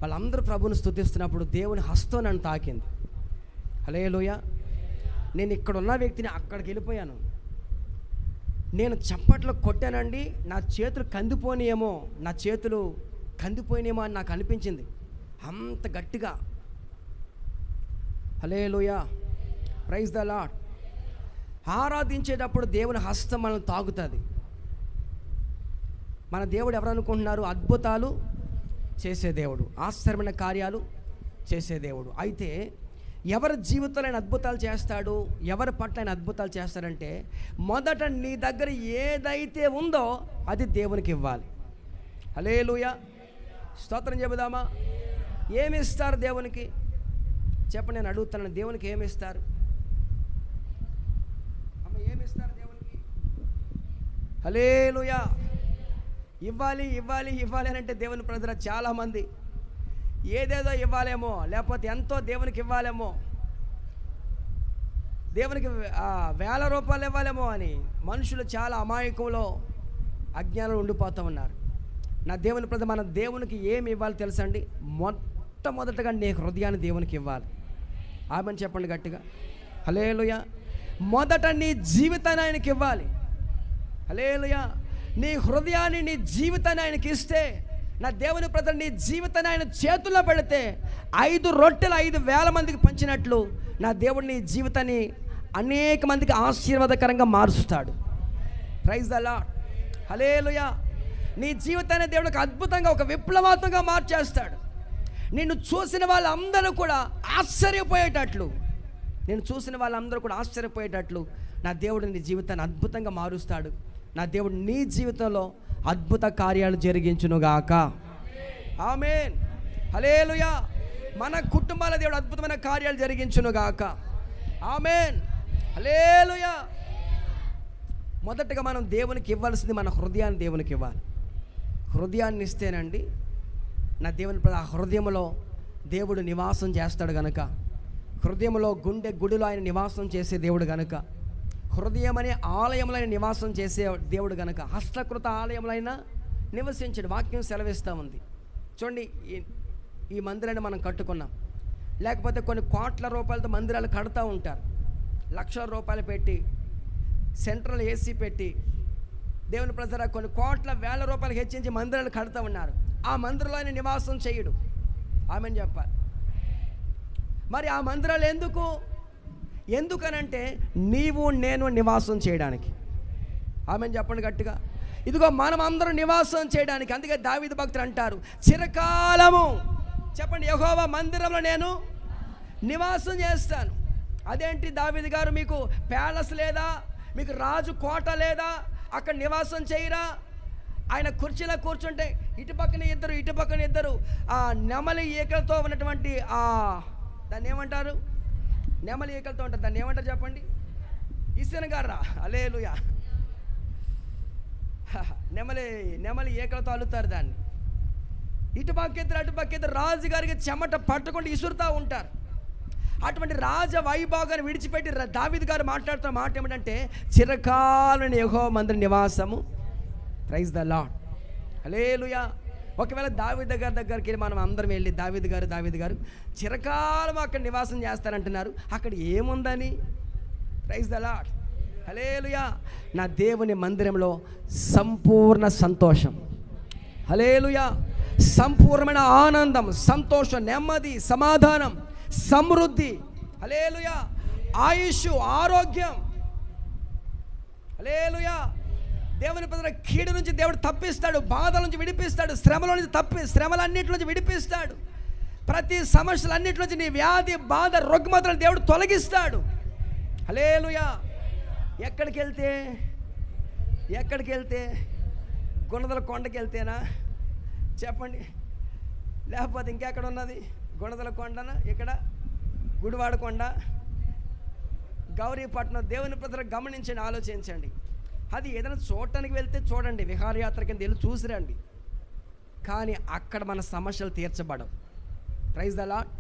వాళ్ళందరూ ప్రభువుని స్తుతిస్తున్నప్పుడు దేవుని హస్తం నన్ను తాకింది. హల్లెలూయా. నేను ఇక్కడ ఉన్న వ్యక్తిని అక్కడికి వెళ్ళిపోయాను. నేను చప్పట్లు కొట్టానండి, నా చేతులు కందిపోయినేమో అని నాకు అనిపించింది, అంత గట్టిగా. హల్లెలూయా, ప్రైజ్ ద లార్డ్. ఆరాధించేటప్పుడు దేవుని హస్తం మనల్ని తాకుతుంది. మన దేవుడు ఎవరు అనుకుంటున్నారు? అద్భుతాలు చేసే దేవుడు, ఆశ్చర్యమైన కార్యాలు చేసే దేవుడు. అయితే ఎవరి జీవితంలో ఆయన అద్భుతాలు చేస్తాడు, ఎవరి పట్ల ఆయన అద్భుతాలు చేస్తాడంటే, మొదట నీ దగ్గర ఏదైతే ఉందో అది దేవునికి ఇవ్వాలి. హల్లెలూయా, స్తోత్రం చెబుదామా. ఏమి ఇస్తారు దేవునికి? చెప్పండి, నేను అడుగుతున్నాను, దేవునికి ఏమి ఇస్తారు? అమ్మ, ఏమి ఇస్తారు దేవునికి? హల్లెలూయా. ఇవ్వాలి అని అంటే దేవుని ప్రజలు చాలామంది ఏదేదో ఇవ్వాలేమో, లేకపోతే ఎంతో దేవునికి ఇవ్వాలేమో, దేవునికి 1000 రూపాయలు ఇవ్వాలేమో అని మనుషులు చాలా అమాయకంలో అజ్ఞానంలో ఉండిపోతూ ఉన్నారు. నా దేవుని ప్రజలు, మన దేవునికి ఏమి ఇవ్వాలి తెలుసండి? మొట్టమొదటగా నీ హృదయాన్ని దేవునికి ఇవ్వాలి. ఆమెను చెప్పండి గట్టిగా. హల్లెలూయా. మొదట నీ జీవితాన్ని ఆయనకి ఇవ్వాలి. హల్లెలూయా. నీ హృదయాన్ని, నీ జీవితాన్ని ఆయనకి ఇస్తే, నా దేవుని ప్రజలు నీ జీవితాన్ని ఆయన చేతుల్లో పెడితే 5 రొట్టెలు 5,000 మందికి పంచినట్లు నా దేవుడు నీ జీవితాన్ని అనేక మందికి ఆశీర్వాదకరంగా మారుస్తాడు. Praise the Lord. హల్లెలూయా. నీ జీవితాన్ని దేవుడికి అద్భుతంగా, ఒక విప్లవాత్మకంగా మార్చేస్తాడు. నిన్ను చూసిన వాళ్ళందరూ కూడా ఆశ్చర్యపోయేటట్లు, నా దేవుడు నీ జీవితాన్ని అద్భుతంగా మారుస్తాడు. నా దేవుడు నీ జీవితంలో అద్భుత కార్యాలు జరిగించునుగాక. ఆమేన్. హల్లెలూయా. మన కుటుంబాల దేవుడు అద్భుతమైన కార్యాలు జరిగించునుగాక. ఆమేన్. హల్లెలూయా. మొదటగా మనం దేవునికి ఇవ్వాల్సింది మన హృదయాన్ని దేవునికి ఇవ్వాలి. హృదయాన్ని ఇస్తేనండి నా దేవుని ఆ హృదయంలో దేవుడు నివాసం చేస్తాడు గనుక, హృదయంలో గుండె గుడిలో ఆయన నివాసం చేసే దేవుడు గనుక, హృదయం అనే ఆలయంలో ఆయన నివాసం చేసే దేవుడు గనుక, హస్తకృత ఆలయంలో ఆయన నివసించడు. వాక్యం సెలవిస్తూ ఉంది. చూడండి, ఈ మందిరాన్ని మనం కట్టుకున్నాం, లేకపోతే కొన్ని కోట్ల రూపాయలతో మందిరాలు కడతా ఉంటారు. లక్షల రూపాయలు పెట్టి, సెంట్రల్ ఏసీ పెట్టి, దేవుని ప్రజల కొన్ని కోట్ల వేల రూపాయలు హెచ్చించి మందిరాలు కడతా ఉన్నారు. ఆ మందిరంలో ఆయన నివాసం చేయడు. ఆమెను చెప్పాలి. మరి ఆ మందిరాలు ఎందుకనంటే నీవు నేను నివాసం చేయడానికి. ఆమెను చెప్పండి గట్టిగా. ఇదిగో మనం అందరం నివాసం చేయడానికి. అందుకే దావీదు భక్తుడు అంటారు, చిరకాలము చెప్పండి, యెహోవా మందిరంలో నేను నివాసం చేస్తాను. అదేంటి దావీదు గారు, మీకు ప్యాలెస్ లేదా, మీకు రాజు కోట లేదా, అక్కడ నివాసం చేయరా? ఆయన కుర్చీలో కూర్చుంటే ఇటు పక్కన ఇద్దరు ఆ నెమలి ఈకలతో ఉన్నటువంటి దాన్ని ఏమంటారు? నెమలి ఈకలతో ఉంటుంది. దాన్ని ఏమంటారు చెప్పండి? ఇసనగారా. హల్లెలూయా. నెమలి ఈకలతో అల్లుతారు దాన్ని. ఇటు పక్కిద్దరు రాజుగారికి చెమట పట్టకుండా ఇసురుతూ ఉంటారు. అటువంటి రాజ వైభోగాన్ని విడిచిపెట్టి దావీదు గారు మాట్లాడుతున్న మాట ఏమిటంటే, చిరకాలం యెహోవా మందిర నివాసము. Praise the Lord. హల్లెలూయా. ఒకవేళ దావీదు దగ్గరికి మనం అందరం వెళ్ళి, దావీదు గారు చిరకాలం అక్కడ నివాసం చేస్తారంటున్నారు, అక్కడ ఏముందని? Praise the Lord. హల్లెలూయా. నా దేవుని మందిరంలో సంపూర్ణ సంతోషం, హల్లెలూయా, సంపూర్ణమైన ఆనందం, సంతోషం, నెమ్మది, సమాధానం, సమృద్ధి, హల్లెలూయా, ఆయుష్, ఆరోగ్యం, హల్లెలూయా. దేవుని ప్రజల కీడు నుంచి దేవుడు తప్పిస్తాడు, బాధల నుంచి విడిపిస్తాడు, శ్రమలన్నిటి నుంచి విడిపిస్తాడు, ప్రతి సమస్యలన్నిటి నుంచి నీ వ్యాధి, బాధ, రుగ్మతలను దేవుడు తొలగిస్తాడు. హల్లెలూయా. ఎక్కడికి వెళ్తే గుణదల కొండకి వెళ్తేనా చెప్పండి, లేకపోతే ఇంకెక్కడ ఉన్నది? గుణదల కొండన, ఇక్కడ గుడివాడ కొండ, గౌరీపట్నం. దేవుని ప్రజలు గమనించండి, ఆలోచించండి. అది ఏదైనా చూడటానికి వెళ్తే చూడండి, విహారయాత్ర కింద వెళ్ళి చూసిరండి, కానీ అక్కడ మన సమస్యలు తీర్చబడవు. Praise the lord.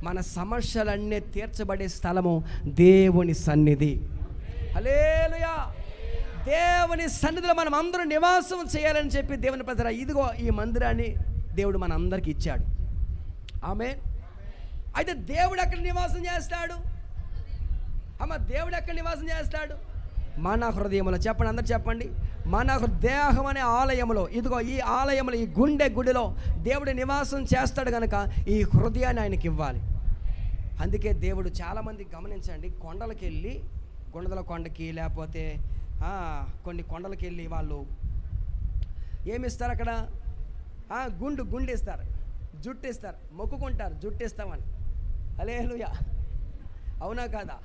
మన సమస్యలన్నీ తీర్చబడే స్థలము దేవుని సన్నిధి. హల్లెలూయా. దేవుని సన్నిధిలో మనం అందరూ నివాసం చేయాలని చెప్పి దేవుని ప్రజల ఇదిగో ఈ మందిరాన్ని దేవుడు మన అందరికి ఇచ్చాడు. ఆమేన్. అయితే దేవుడు ఎక్కడ నివాసం చేస్తాడు? దేవుడు ఎక్కడ నివాసం చేస్తాడు? మన హృదయంలో. చెప్పండి, అందరు చెప్పండి. మన దేహం అనే ఆలయంలో, ఇదిగో ఈ ఆలయంలో, ఈ గుండె గుడిలో దేవుడు నివాసం చేస్తాడు కనుక ఈ హృదయాన్ని ఆయనకి ఇవ్వాలి. అందుకే దేవుడు చాలామంది గమనించండి, కొండలకి వెళ్ళి, గుణదల కొండకి లేకపోతే కొన్ని కొండలకి వెళ్ళి వాళ్ళు ఏమిస్తారు అక్కడ? గుండు ఇస్తారు, జుట్టు ఇస్తారు, మొక్కుకుంటారు, జుట్టు ఇస్తామని. హల్లెలూయా. అవునా కాదా?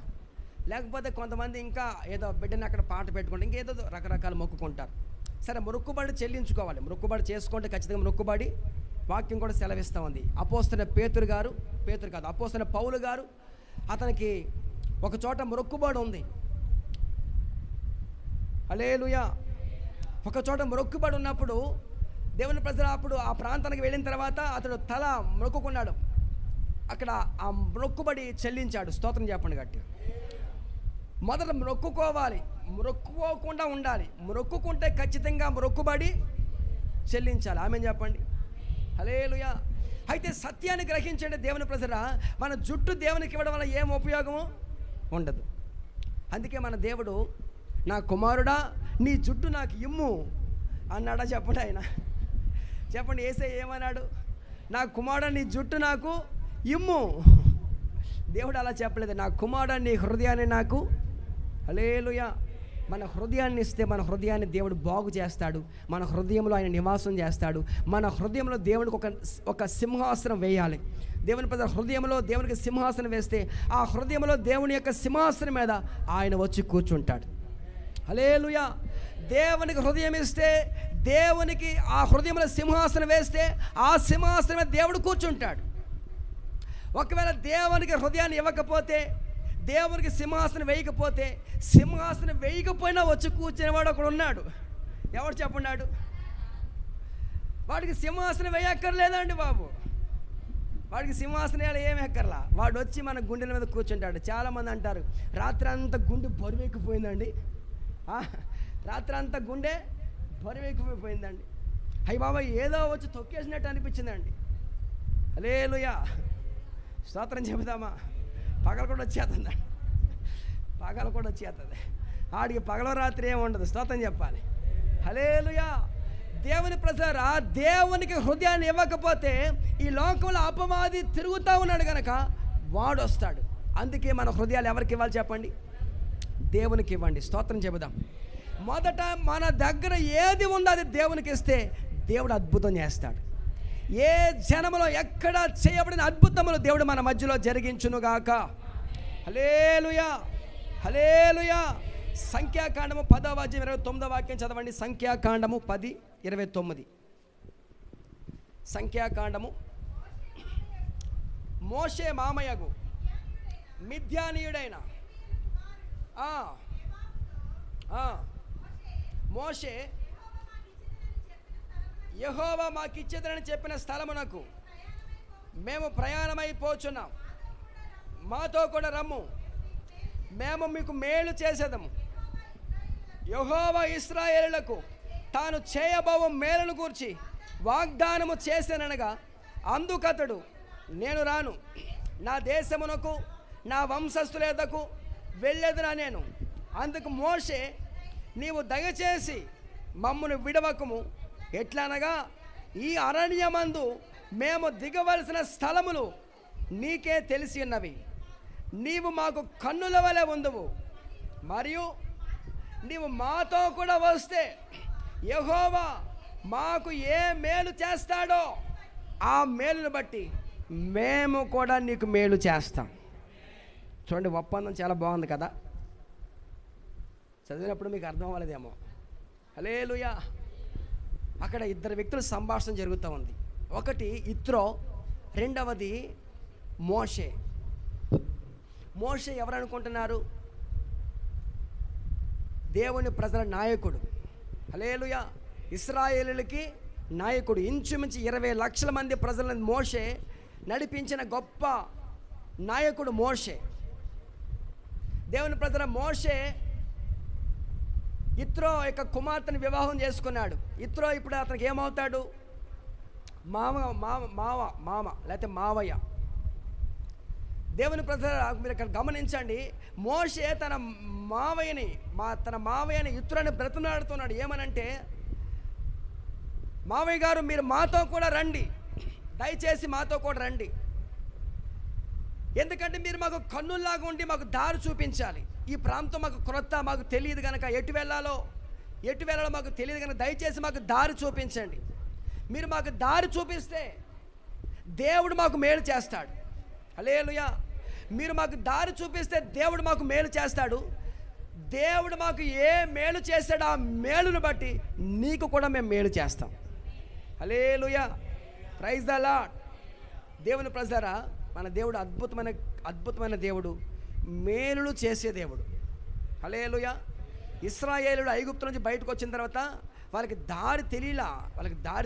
లేకపోతే కొంతమంది ఇంకా ఏదో బిడ్డని అక్కడ పాట పెట్టుకుంటే ఇంకేదో రకరకాల మొక్కుకుంటారు. సరే, మొక్కుబడి చెల్లించుకోవాలి. మొక్కుబడి చేసుకుంటే ఖచ్చితంగా మొక్కుబడి వాక్యం కూడా సెలవిస్తూ ఉంది. అపోస్తలుడైన పేతురు కాదు, అపోస్తలుడైన పౌలు గారు, అతనికి ఒక చోట మొక్కుబడి ఉంది. హల్లెలూయా. ఒక చోట మొక్కుబడి ఉన్నప్పుడు దేవుని ప్రజలు అప్పుడు ఆ ప్రాంతానికి వెళ్ళిన తర్వాత అతడు తల మొక్కుకున్నాడు. అక్కడ ఆ మొక్కుబడి చెల్లించాడు. స్తోత్రం చెప్పండి గట్టి. మొదట మొక్కుకోవాలి, మొక్కుకోకుండా ఉండాలి. మొక్కుకుంటే ఖచ్చితంగా మొక్కుబడి చెల్లించాలి. ఆమేన్ చెప్పండి. హల్లెలూయా. అయితే సత్యాన్ని గ్రహించండి దేవుని ప్రజల, మన జుట్టు దేవునికి ఇవ్వడం వల్ల ఏం ఉపయోగము ఉండదు. అందుకే మన దేవుడు, నా కుమారుడా నీ జుట్టు నాకు ఇమ్ము అన్నాడా? చెప్పండి ఆయన, చెప్పండి. యేసయ్య ఏమన్నాడు? నా కుమారుడా నీ జుట్టు నాకు ఇమ్ము. దేవుడు అలా చెప్పలేదు, నా కుమారుడా నీ హృదయాన్ని నాకు. హల్లెలూయా. మన హృదయాన్ని ఇస్తే మన హృదయాన్ని దేవుడు బాగు చేస్తాడు. మన హృదయంలో ఆయన నివాసం చేస్తాడు. మన హృదయంలో దేవుడికి ఒక సింహాసనం వేయాలి. దేవుని ప్రజల హృదయంలో దేవునికి సింహాసనం వేస్తే ఆ హృదయంలో దేవుని యొక్క సింహాసనం మీద ఆయన వచ్చి కూర్చుంటాడు. హల్లెలూయా. దేవునికి హృదయం ఇస్తే, దేవునికి ఆ హృదయంలో సింహాసనం వేస్తే ఆ సింహాసనం మీద దేవుడు కూర్చుంటాడు. ఒకవేళ దేవునికి హృదయాన్ని ఇవ్వకపోతే, దేవునికి సింహాసనం వేయకపోతే, సింహాసనం వేయకపోయినా వచ్చి కూర్చునేవాడు ఒకడు ఉన్నాడు. ఎవడు చెప్పున్నాడు? వాడికి సింహాసనం వేయక్కర్లేదండి బాబు. వాడికి సింహాసనాలు ఏమి ఎక్కర్లా. వాడు వచ్చి మన గుండెల మీద కూర్చుంటాడు. చాలామంది అంటారు, రాత్రి అంతా గుండె బరువెక్కిపోయిందండి, రాత్రి అంతా గుండె బరువెక్కిపోయిందండి, అయ్యి బాబా ఏదో వచ్చి తొక్కేసినట్టు అనిపించిందండి. హల్లెలూయా. స్తోత్రం చెబుదామా? పగలు కూడా వచ్చేస్తుందండి, పగలు కూడా వచ్చేస్తుంది. ఆడికి పగల రాత్రి ఏమి ఉండదు. స్తోత్రం చెప్పాలి. హల్లెలూయా. దేవుని ప్రజలారా, దేవునికి హృదయాన్ని ఇవ్వకపోతే ఈ లోకంలో అపవాది తిరుగుతూ ఉన్నాడు కనుక వాడు వస్తాడు. అందుకే మన హృదయాలు ఎవరికి ఇవ్వాలి చెప్పండి? దేవునికి ఇవ్వండి. స్తోత్రం చెబుదాం. మొదట మన దగ్గర ఏది ఉందో అది దేవునికి ఇస్తే దేవుడు అద్భుతం చేస్తాడు. ఏ జనములో ఎక్కడ చేయబడిన అద్భుతములు దేవుడు మన మధ్యలో జరిగించునుగాక. హల్లెలూయా, హల్లెలూయా. సంఖ్యాకాండము 10:29 చదవండి. సంఖ్యాకాండము 10:29. సంఖ్యాకాండము. మోషే మామయ్యగు మిద్యానీయుడైన మోషే యెహోవా మాకిచ్చేదని చెప్పిన స్థలమునకు మేము ప్రయాణమైపోచున్నాం, మాతో కూడా రమ్ము, మేము మీకు మేలు చేసేదము. యెహోవా ఇశ్రాయేలులకు తాను చేయబోవు మేలును గూర్చి వాగ్దానము చేశాననగా, అందుకతడు నేను రాను, నా దేశమునకు నా వంశస్థుల యొద్దకు వెళ్ళేదునా నేను. అందుకు మోషే, నీవు దయచేసి మమ్మను విడవకము, ఎట్లనగా ఈ అరణ్యమందు మేము దిగవలసిన స్థలములు నీకే తెలిసి ఉన్నవి, నీవు మాకు కన్నుల వలె ఉందువు, మరియు నీవు మాతో కూడా వస్తే యెహోవా మాకు ఏ మేలు చేస్తాడో ఆ మేలును బట్టి మేము కూడా నీకు మేలు చేస్తాం. చూడండి, ఒప్పందం చాలా బాగుంది కదా. చదివినప్పుడు మీకు అర్థం అవ్వలేదేమో. హల్లెలూయా. అక్కడ ఇద్దరు వ్యక్తుల సంభాషణ జరుగుతూ ఉంది. ఒకటి ఇత్రో, రెండవది మోషే. మోషే ఎవరు అనుకుంటున్నారు? దేవుని ప్రజల నాయకుడు. హల్లెలూయా. ఇశ్రాయేలులకి నాయకుడు. ఇంచుమించు 20 లక్షల మంది ప్రజలను మోషే నడిపించిన గొప్ప నాయకుడు మోషే. దేవుని ప్రజల మోషే ఇత్రో యొక్క కుమార్తెను వివాహం చేసుకున్నాడు. ఇత్రో ఇప్పుడు అతనికి ఏమవుతాడు? మామ లేకపోతే మావయ్య. దేవుని ప్రజల మీరు ఇక్కడ గమనించండి, మోషే తన మావయ్యని ఇత్రోని బ్రతిమలాడుతున్నాడు. ఏమనంటే, మావయ్య గారు మీరు మాతో కూడా రండి, దయచేసి మాతో కూడా రండి, ఎందుకంటే మీరు మాకు కన్నుల్లాగా ఉండి మాకు దారి చూపించాలి. ఈ ప్రాంతం మాకు క్రొత్త, మాకు తెలియదు కనుక ఎటు వెళ్ళాలో మాకు తెలియదు కనుక దయచేసి మాకు దారి చూపించండి. మీరు మాకు దారి చూపిస్తే దేవుడు మాకు మేలు చేస్తాడు. హల్లెలూయా. మీరు మాకు దారి చూపిస్తే దేవుడు మాకు మేలు చేస్తాడు. దేవుడు మాకు ఏ మేలు చేస్తాడో ఆ మేలును బట్టి నీకు కూడా మేము మేలు చేస్తాం. హల్లెలూయా. Praise the Lord. దేవుని ప్రజలారా, మన దేవుడు అద్భుతమైన దేవుడు, మేలులు చేసే దేవుడు. హల్లెలూయా. ఇశ్రాయేలుడు ఐగుప్తు నుంచి బయటకు వచ్చిన తర్వాత వాళ్ళకి దారి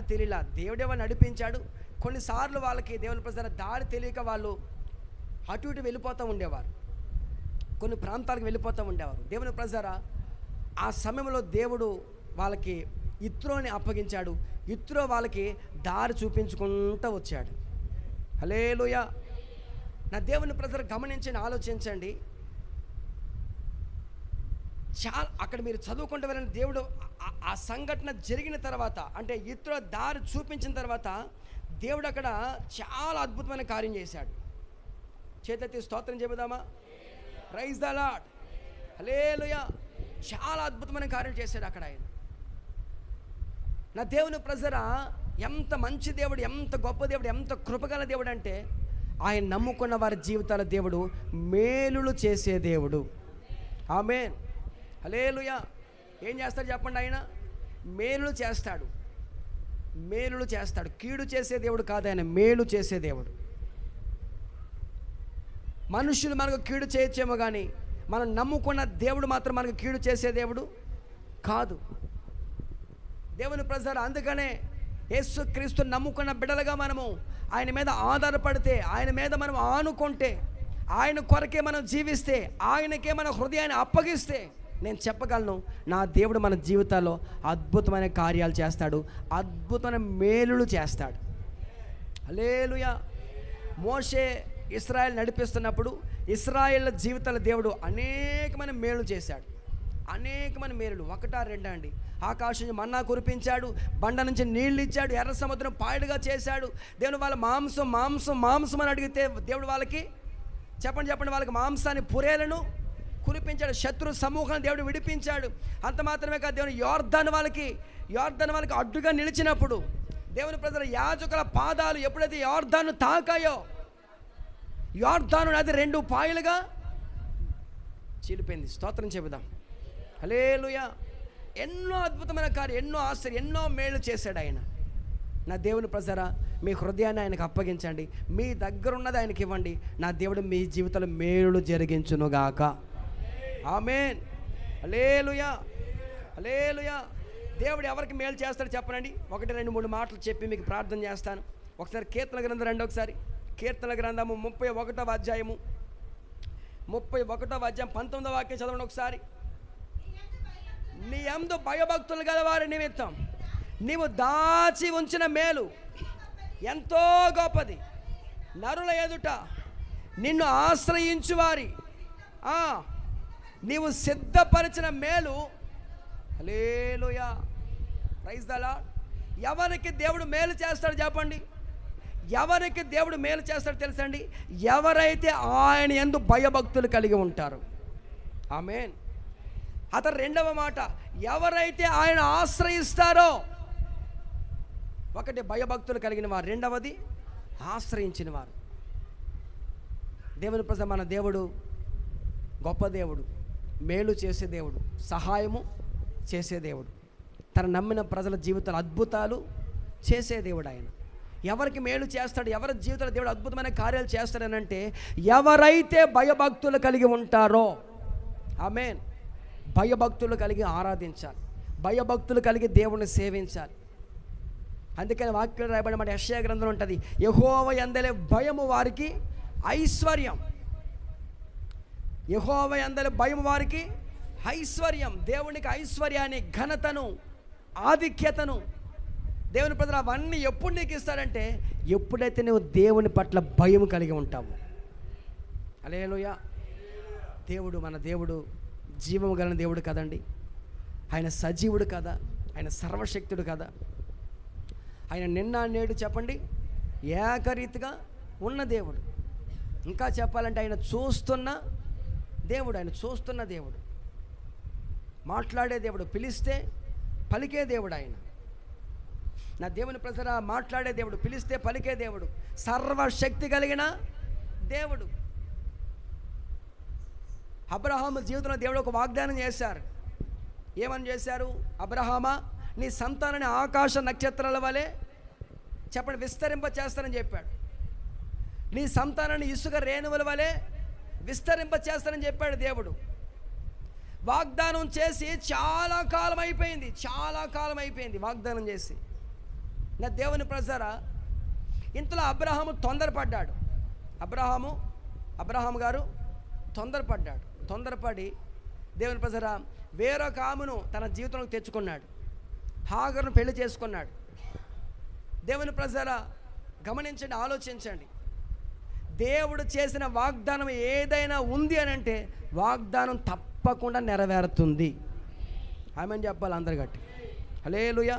తెలియలా. దేవుడే వాళ్ళు నడిపించాడు. కొన్నిసార్లు వాళ్ళకి దేవుని ప్రజల దారి తెలియక వాళ్ళు అటు ఇటు వెళ్ళిపోతూ ఉండేవారు, కొన్ని ప్రాంతాలకు వెళ్ళిపోతూ ఉండేవారు. దేవుని ప్రజలారా, ఆ సమయంలో దేవుడు వాళ్ళకి ఇత్రోని అప్పగించాడు. ఇత్రో వాళ్ళకి దారి చూపించుకుంటూ వచ్చాడు. హల్లెలూయా. నా దేవుని ప్రజలు గమనించండి, ఆలోచించండి. చాలా అక్కడ మీరు చదువుకుంటూ వెళ్ళిన దేవుడు ఆ సంఘటన జరిగిన తర్వాత, అంటే ఇతరుల దారి చూపించిన తర్వాత దేవుడు అక్కడ చాలా అద్భుతమైన కార్యం చేశాడు. చేతెత్తి స్తోత్రం చెబుదామా? ప్రైజ్ ద లార్డ్, హల్లెలూయా. చాలా అద్భుతమైన కార్యం చేశాడు అక్కడ ఆయన. నా దేవుని ప్రజరా, ఎంత మంచి దేవుడు, ఎంత గొప్ప దేవుడు, ఎంత కృపగల దేవుడు అంటే, ఆయన నమ్ముకున్న వారి జీవితాల దేవుడు మేలులు చేసే దేవుడు. ఆమేన్, హల్లెలూయా. ఏం చేస్తాడు చెప్పండి? ఆయన మేలులు చేస్తాడు, మేలులు చేస్తాడు. కీడు చేసే దేవుడు కాదు ఆయన, మేలు చేసే దేవుడు. మనుషులు మనకు కీడు చేయొచ్చేమో కానీ మనం నమ్ముకున్న దేవుడు మాత్రం మనకు కీడు చేసే దేవుడు కాదు. దేవుని ప్రజలు, అందుకనే యేసుక్రీస్తు నమ్ముకున్న బిడ్డలుగా మనము ఆయన మీద ఆధారపడితే, ఆయన మీద మనం ఆనుకుంటే, ఆయన కొరకే మనం జీవిస్తే, ఆయనకే మన హృదయాన్ని అప్పగిస్తే, నేను చెప్పగలను, నా దేవుడు మన జీవితాల్లో అద్భుతమైన కార్యాలు చేస్తాడు, అద్భుతమైన మేలులు చేస్తాడు. హల్లెలూయా. మోషే ఇశ్రాయేల్ నడిపిస్తున్నప్పుడు ఇశ్రాయేల్ జీవితాల దేవుడు అనేకమైన మేలు చేశాడు, అనేకమైన మేలులు. ఒకటా రెండా అండి? ఆకాశం నుంచి మన్నా కురిపించాడు, బండ నుంచి నీళ్ళు ఇచ్చాడు, ఎర్ర సముద్రం పాయలుగా చేశాడు. దేవుడు వాళ్ళ మాంసం మాంసం మాంసం అని అడిగితే దేవుడు వాళ్ళకి చెప్పండి వాళ్ళకి మాంసాన్ని పురేలను కురిపించాడు. శత్రు సమూహాన్ని దేవుడు విడిపించాడు. అంత మాత్రమే కాదు, దేవుని యోర్దాను వాళ్ళకి అడ్డుగా నిలిచినప్పుడు దేవుని ప్రజల యాజకుల పాదాలు ఎప్పుడైతే యోర్దాను తాకాయో, యోర్దాను నది 2 పాయలుగా చీలిపోయింది. స్తోత్రం చెబుదాం, హల్లెలూయా. ఎన్నో అద్భుతమైన కార్యం, ఎన్నో ఆశ్చర్యం, ఎన్నో మేలు చేశాడు ఆయన. నా దేవుని ప్రజరా, మీ హృదయాన్ని ఆయనకు అప్పగించండి, మీ దగ్గర ఉన్నది ఆయనకి ఇవ్వండి. నా దేవుడు మీ జీవితంలో మేలు జరిగించునుగాక. ఆమేన్, హల్లెలూయా, హల్లెలూయా. దేవుడు ఎవరికి మేలు చేస్తాడు చెప్పనండి? 1, 2, 3 మాటలు చెప్పి మీకు ప్రార్థన చేస్తాను. ఒకసారి కీర్తన గ్రంథం రండి. ఒకసారి కీర్తన గ్రంథము 31వ అధ్యాయము, 31వ అధ్యాయం 19వ వాక్యం చదవండి ఒకసారి. నీ యందు భయభక్తులు గల వారి నిమిత్తం నీవు దాచి ఉంచిన మేలు ఎంతో గొప్పది, నరుల ఎదుట నిన్ను ఆశ్రయించు వారి నీవు సిద్ధపరిచిన మేలు. హల్లెలూయా, ప్రైజ్ ద లార్డ్. ఎవరికి దేవుడు మేలు చేస్తాడు చెప్పండి? ఎవరికి దేవుడు మేలు చేస్తాడు తెలుసండి? ఎవరైతే ఆయన యందు భయభక్తులు కలిగి ఉంటారు. ఆమేన్. అతను రెండవ మాట, ఎవరైతే ఆయన ఆశ్రయిస్తారో. ఒకటి భయభక్తులు కలిగిన వారు, రెండవది ఆశ్రయించిన వారు. దేవుని ప్రజ, మన దేవుడు గొప్ప దేవుడు, మేలు చేసే దేవుడు, సహాయము చేసే దేవుడు, తన నమ్మిన ప్రజల జీవితాలు అద్భుతాలు చేసే దేవుడు ఆయన. ఎవరికి మేలు చేస్తాడు, ఎవరి జీవితంలో దేవుడు అద్భుతమైన కార్యాలు చేస్తాడనంటే ఎవరైతే భయభక్తులు కలిగి ఉంటారో. ఆమేన్. భయభక్తులు కలిగి ఆరాధించాలి, భయభక్తులు కలిగి దేవుణ్ణి సేవించాలి. అందుకని వాక్యం రాయబడిన మాట యెషయా గ్రంథంలో ఉంటుంది, యెహోవా యందలి భయము వారికి ఐశ్వర్యం. యెహోవా యందలి భయం వారికి ఐశ్వర్యం. దేవునికి ఐశ్వర్యాన్ని, ఘనతను, ఆధిక్యతను దేవుని ప్రజలు అవన్నీ ఎప్పుడు నీకు ఇస్తాడంటే ఎప్పుడైతే నువ్వు దేవుని పట్ల భయం కలిగి ఉంటావు. హల్లెలూయా. దేవుడు, మన దేవుడు జీవము గల దేవుడు కదండి. ఆయన సజీవుడు కదా, ఆయన సర్వశక్తుడు కదా. ఆయన నిన్న నేడు చెప్పండి ఏకరీతిగా ఉన్న దేవుడు. ఇంకా చెప్పాలంటే ఆయన చూస్తున్న దేవుడు, ఆయన చూస్తున్న దేవుడు, మాట్లాడే దేవుడు, పిలిస్తే పలికే దేవుడు ఆయన. నా దేవుని ప్రజరా, మాట్లాడే దేవుడు, పిలిస్తే పలికే దేవుడు, సర్వశక్తి కలిగిన దేవుడు. అబ్రహాము జీవితంలో దేవుడు ఒక వాగ్దానం చేశారు. ఏమని చేశారు? అబ్రహామా, నీ సంతానాన్ని ఆకాశ నక్షత్రాల వలె చెప్పండి విస్తరింప చేస్తానని చెప్పాడు. నీ సంతానాన్ని ఇసుక రేణువుల వలె విస్తరింప చేస్తానని చెప్పాడు దేవుడు. వాగ్దానం చేసి చాలా కాలం అయిపోయింది వాగ్దానం చేసి. నా దేవుని ప్రజరా, ఇంతలో అబ్రహాము తొందరపడ్డాడు. అబ్రహాము గారు తొందరపడి దేవుని ప్రజరా వేరొక ఆమెను తన జీవితంలోకి తెచ్చుకున్నాడు. హాగరును పెళ్లి చేసుకున్నాడు. దేవుని ప్రజరా గమనించండి, ఆలోచించండి. దేవుడు చేసిన వాగ్దానం ఏదైనా ఉంది అని అంటే వాగ్దానం తప్పకుండా నెరవేరుతుంది. ఆమేన్ చెప్పాలి అందరు గట్టి. హల్లెలూయా.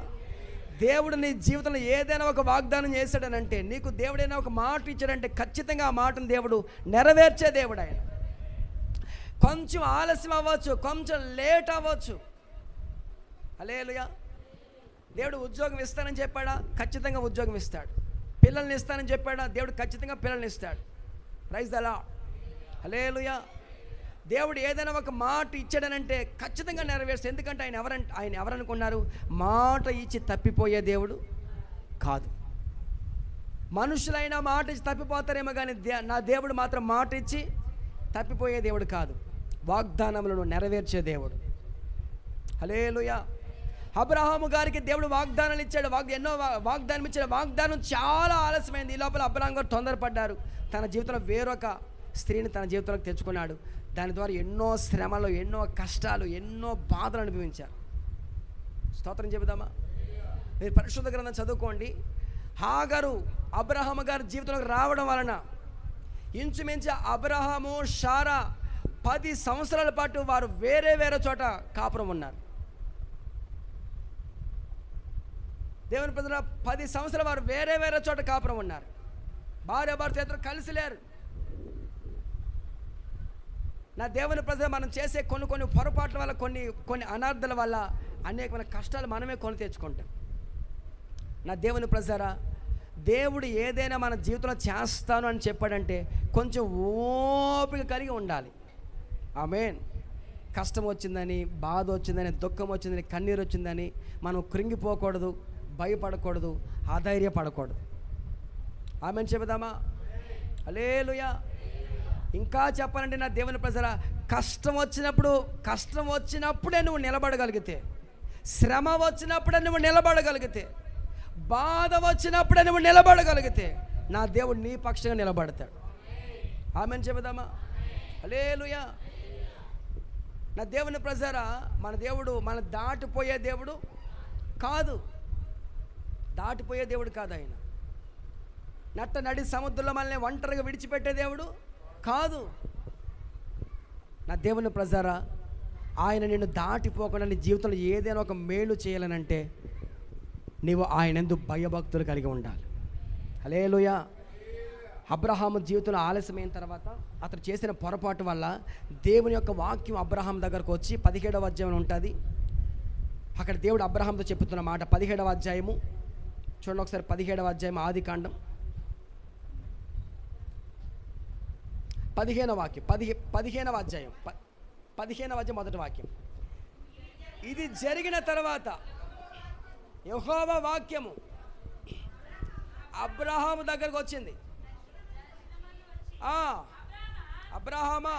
దేవుడు నీ జీవితంలో ఏదైనా ఒక వాగ్దానం చేశాడనంటే, నీకు దేవుడైనా ఒక మాట ఇచ్చాడంటే ఖచ్చితంగా ఆ మాటను దేవుడు నెరవేర్చే దేవుడు ఆయన. కొంచెం ఆలస్యం అవ్వచ్చు, కొంచెం లేట్ అవ్వచ్చు. హల్లెలూయా. దేవుడు ఉద్యోగం ఇస్తానని చెప్పాడా? ఖచ్చితంగా ఉద్యోగం ఇస్తాడు. పిల్లల్ని ఇస్తానని చెప్పాడా? దేవుడు ఖచ్చితంగా పిల్లల్ని ఇస్తాడు. Praise the Lord. హల్లెలూయా. దేవుడు ఏదైనా ఒక మాట ఇచ్చాడనంటే ఖచ్చితంగా నెరవేరుస్తాడు. ఎందుకంటే ఆయన ఎవరనుకున్నారు? మాట ఇచ్చి తప్పిపోయే దేవుడు కాదు. మనుషులైనా మాట ఇచ్చి తప్పిపోతారేమో కానీ నా దేవుడు మాత్రం మాట ఇచ్చి తప్పిపోయే దేవుడు కాదు. వాగ్దానములను నెరవేర్చే దేవుడు. హల్లెలూయా. అబ్రహాము గారికి దేవుడు వాగ్దానాలు ఇచ్చాడు. ఎన్నో వాగ్దానం ఇచ్చాడు. వాగ్దానం చాలా ఆలస్యమైంది. ఈ లోపల అబ్రహాం గారు తొందరపడ్డారు. తన జీవితంలో వేరొక స్త్రీని తన జీవితంలోకి తెచ్చుకున్నాడు. దాని ద్వారా ఎన్నో శ్రమలు, ఎన్నో కష్టాలు, ఎన్నో బాధలు అనుభవించారు. స్తోత్రం చెబుదామా? మీరు పరిశుద్ధ గ్రంథం చదువుకోండి. హాగరు అబ్రహాము గారి జీవితంలోకి రావడం వలన ఇంచుమించు అబ్రహాము, షారా 10 సంవత్సరాల పాటు వారు వేరే వేరే చోట కాపురం ఉన్నారు. దేవుని ప్రజల 10 సంవత్సరాలు వారు వేరే వేరే చోట కాపురం ఉన్నారు. భార్య భర్త ఇద్దరు కలిసి లేరు. నా దేవుని ప్రజలు మనం చేసే కొన్ని పొరపాట్ల వల్ల, కొన్ని అనార్థాల వల్ల అనేకమైన కష్టాలు మనమే కొని తెచ్చుకుంటాం. నా దేవుని ప్రజరా, దేవుడు ఏదైనా మన జీవితంలో చేస్తాను అని చెప్పాడంటే కొంచెం ఓపిక కలిగి ఉండాలి. ఆమేన్. కష్టం వచ్చిందని, బాధ వచ్చిందని, దుఃఖం వచ్చిందని, కన్నీరు వచ్చిందని మనం కృంగిపోకూడదు, భయపడకూడదు, ఆధైర్యపడకూడదు. ఆమేన్ చెబుదామా? హల్లెలూయా. ఇంకా చెప్పాలంటే నా దేవుని ప్రజల, కష్టం వచ్చినప్పుడే నువ్వు నిలబడగలిగితే, శ్రమ వచ్చినప్పుడే నువ్వు నిలబడగలిగితే, బాధ వచ్చినప్పుడే నువ్వు నిలబడగలిగితే నా దేవుడు నీ పక్షంగా నిలబడతాడు. ఆమేన్ చెబుదామా? హల్లెలూయా. నా దేవుని ప్రజరా, మన దేవుడు మన దాటిపోయే దేవుడు కాదు. దాటిపోయే దేవుడు కాదు ఆయన. నడి సముద్రంలో మనల్ని ఒంటరిగా విడిచిపెట్టే దేవుడు కాదు. నా దేవుని ప్రజరా, ఆయన నిన్ను దాటిపోకుండా నీ జీవితంలో ఏదైనా ఒక మేలు చేయాలనంటే నీవు ఆయనందు భయభక్తులు కలిగి ఉండాలి. హల్లెలూయా. అబ్రహాము జీవితంలో ఆలస్యమైన తర్వాత అతను చేసిన పొరపాటు వల్ల దేవుని యొక్క వాక్యం అబ్రహాం దగ్గరకు వచ్చి 17వ అధ్యాయం ఉంటుంది. అక్కడ దేవుడు అబ్రహాంతో చెప్తున్న మాట 17వ అధ్యాయము చూడండి ఒకసారి. 17వ అధ్యాయం ఆదికాండం 15వ వాక్యం. 15వ అధ్యాయం 15వ అధ్యాయం మొదటి వాక్యం. ఇది జరిగిన తర్వాత యెహోవా వాక్యము అబ్రహాము దగ్గరకు వచ్చింది. అబ్రహామా,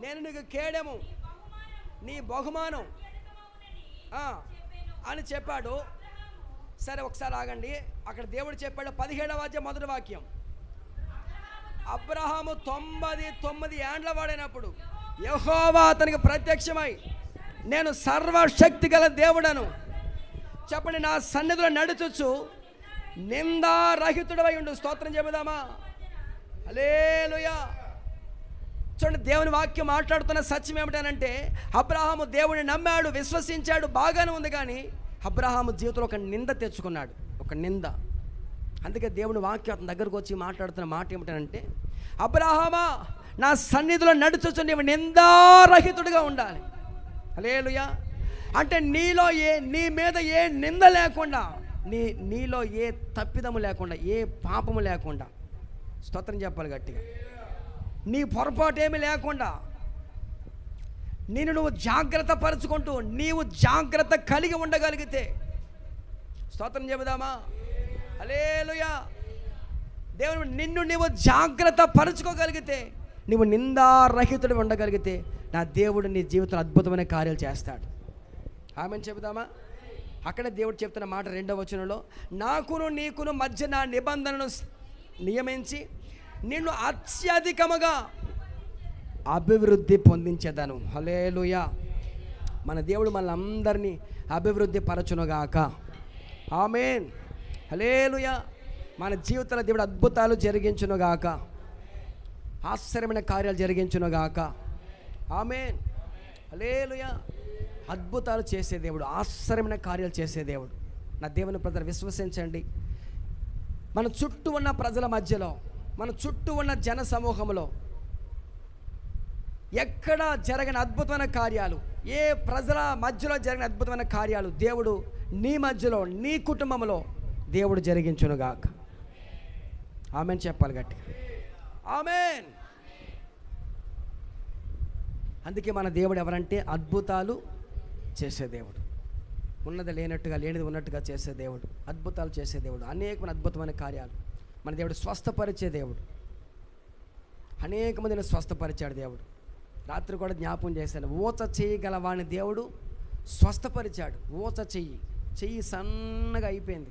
నేను నీకు కేడెము, నీ బహుమానం అని చెప్పాడు. సరే ఒకసారి ఆగండి. అక్కడ దేవుడు చెప్పాడు 17వ అధ్యాయం మొదటి వాక్యం. అబ్రహాము 99 ఏండ్ల వాడైనప్పుడు యెహోవా అతనికి ప్రత్యక్షమై, నేను సర్వశక్తి గల దేవుడను చెప్పండి, నా సన్నిధిలో నడుచుచు నిందారహితుడవై ఉండు. స్తోత్రం చెబుదామా? హల్లెలూయా. చూడండి, దేవుని వాక్యం మాట్లాడుతున్న సత్యం ఏమిటనంటే, అబ్రహాము దేవుడిని నమ్మాడు, విశ్వసించాడు, బాగానే ఉంది. కానీ అబ్రహాము జీవితంలో ఒక నింద తెచ్చుకున్నాడు, ఒక నింద. అందుకే దేవుని వాక్యం అతని దగ్గరకు వచ్చి మాట్లాడుతున్న మాట ఏమిటనంటే, అబ్రహామా, నా సన్నిధిలో నడుచుచు నీవు నిందారహితుడిగా ఉండాలి. హల్లెలూయా. అంటే నీ మీద ఏ నింద లేకుండా, నీలో ఏ తప్పిదము లేకుండా, ఏ పాపము లేకుండా, స్తోత్రం చెప్పాలి గట్టిగా, నీ పొరపాటు ఏమి లేకుండా నువ్వు జాగ్రత్త పరుచుకుంటూ నీవు జాగ్రత్త కలిగి ఉండగలిగితే, స్తోత్రం చెబుదామా? హల్లెలూయా. దేవుడు నీవు జాగ్రత్త పరుచుకోగలిగితే, నువ్వు నిందారహితుడు ఉండగలిగితే, నా దేవుడు నీ జీవితంలో అద్భుతమైన కార్యాలు చేస్తాడు. ఆమేన్ చెబుదామా? అక్కడే దేవుడు చెప్తున్న మాట 2వ వచనంలో, నాకును నీకును మధ్య నా నిబంధనను నియమించి నిన్ను అత్యధికముగా అభివృద్ధి పొందించేదను. హల్లెలూయా. మన దేవుడు మనందరినీ అభివృద్ధి పరచునుగాక. ఆమేన్. హల్లెలూయా. మన జీవితంలో దేవుడు అద్భుతాలు జరిగించునుగాక, ఆశ్చర్యమైన కార్యాలు జరిగించునుగాక. ఆమేన్. హల్లెలూయా. అద్భుతాలు చేసే దేవుడు, ఆశ్చర్యమైన కార్యాలు చేసే దేవుడు. నా దేవుని ప్రజలు విశ్వసించండి. మన చుట్టూ ఉన్న ప్రజల మధ్యలో, మన చుట్టూ ఉన్న జన సమూహంలో ఎక్కడ జరగని అద్భుతమైన కార్యాలు, ఏ ప్రజల మధ్యలో జరిగిన అద్భుతమైన కార్యాలు దేవుడు నీ మధ్యలో, నీ కుటుంబంలో దేవుడు జరిగించునుగాక. ఆమేన్ చెప్పాలి గట్టిగా. ఆమేన్. అందుకే మన దేవుడు ఎవరంటే అద్భుతాలు చేసే దేవుడు. ఉన్నది లేనట్టుగా, లేనిది ఉన్నట్టుగా చేసే దేవుడు, అద్భుతాలు చేసే దేవుడు, అనేకమైన అద్భుతమైన కార్యాలు. మన దేవుడు స్వస్థపరిచే దేవుడు. అనేక మందిని స్వస్థపరిచాడు దేవుడు. రాత్రి కూడా జ్ఞాపకం చేశాను. ఊచ చేయగల వాడిని దేవుడు స్వస్థపరిచాడు. ఊచ చెయ్యి సన్నగా అయిపోయింది.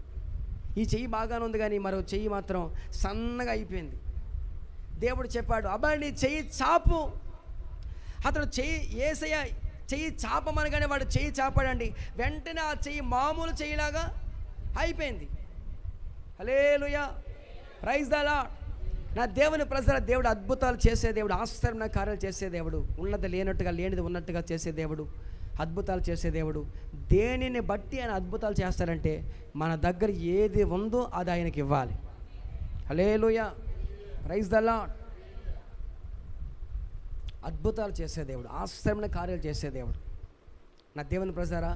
ఈ చెయ్యి బాగానే ఉంది కానీ మరో చెయ్యి మాత్రం సన్నగా అయిపోయింది. దేవుడు చెప్పాడు, అబ్బాయి నీ చెయ్యి చాపు. అతడు యేసయ్య చెయ్యి చాపమనగానే వాడు చెయ్యి చాపాడండి. వెంటనే ఆ చెయ్యి మామూలు చెయ్యిలాగా అయిపోయింది. హల్లెలూయా, ప్రైజ్ ద లార్డ్. నా దేవుని ప్రజల దేవుడు అద్భుతాలు చేసే దేవుడు, ఆశ్చర్యమైన కార్యాలు చేసే దేవుడు, ఉన్నది లేనట్టుగా, లేనిది ఉన్నట్టుగా చేసే దేవుడు, అద్భుతాలు చేసే దేవుడు. దేనిని బట్టి ఆయన అద్భుతాలు చేస్తారంటే మన దగ్గర ఏది ఉందో అది ఆయనకి ఇవ్వాలి. హల్లెలూయా, ప్రైజ్ ద లార్డ్. అద్భుతాలు చేసే దేవుడు, ఆశ్చర్యమైన కార్యాలు చేసే దేవుడు. నా దేవుని ప్రజారా,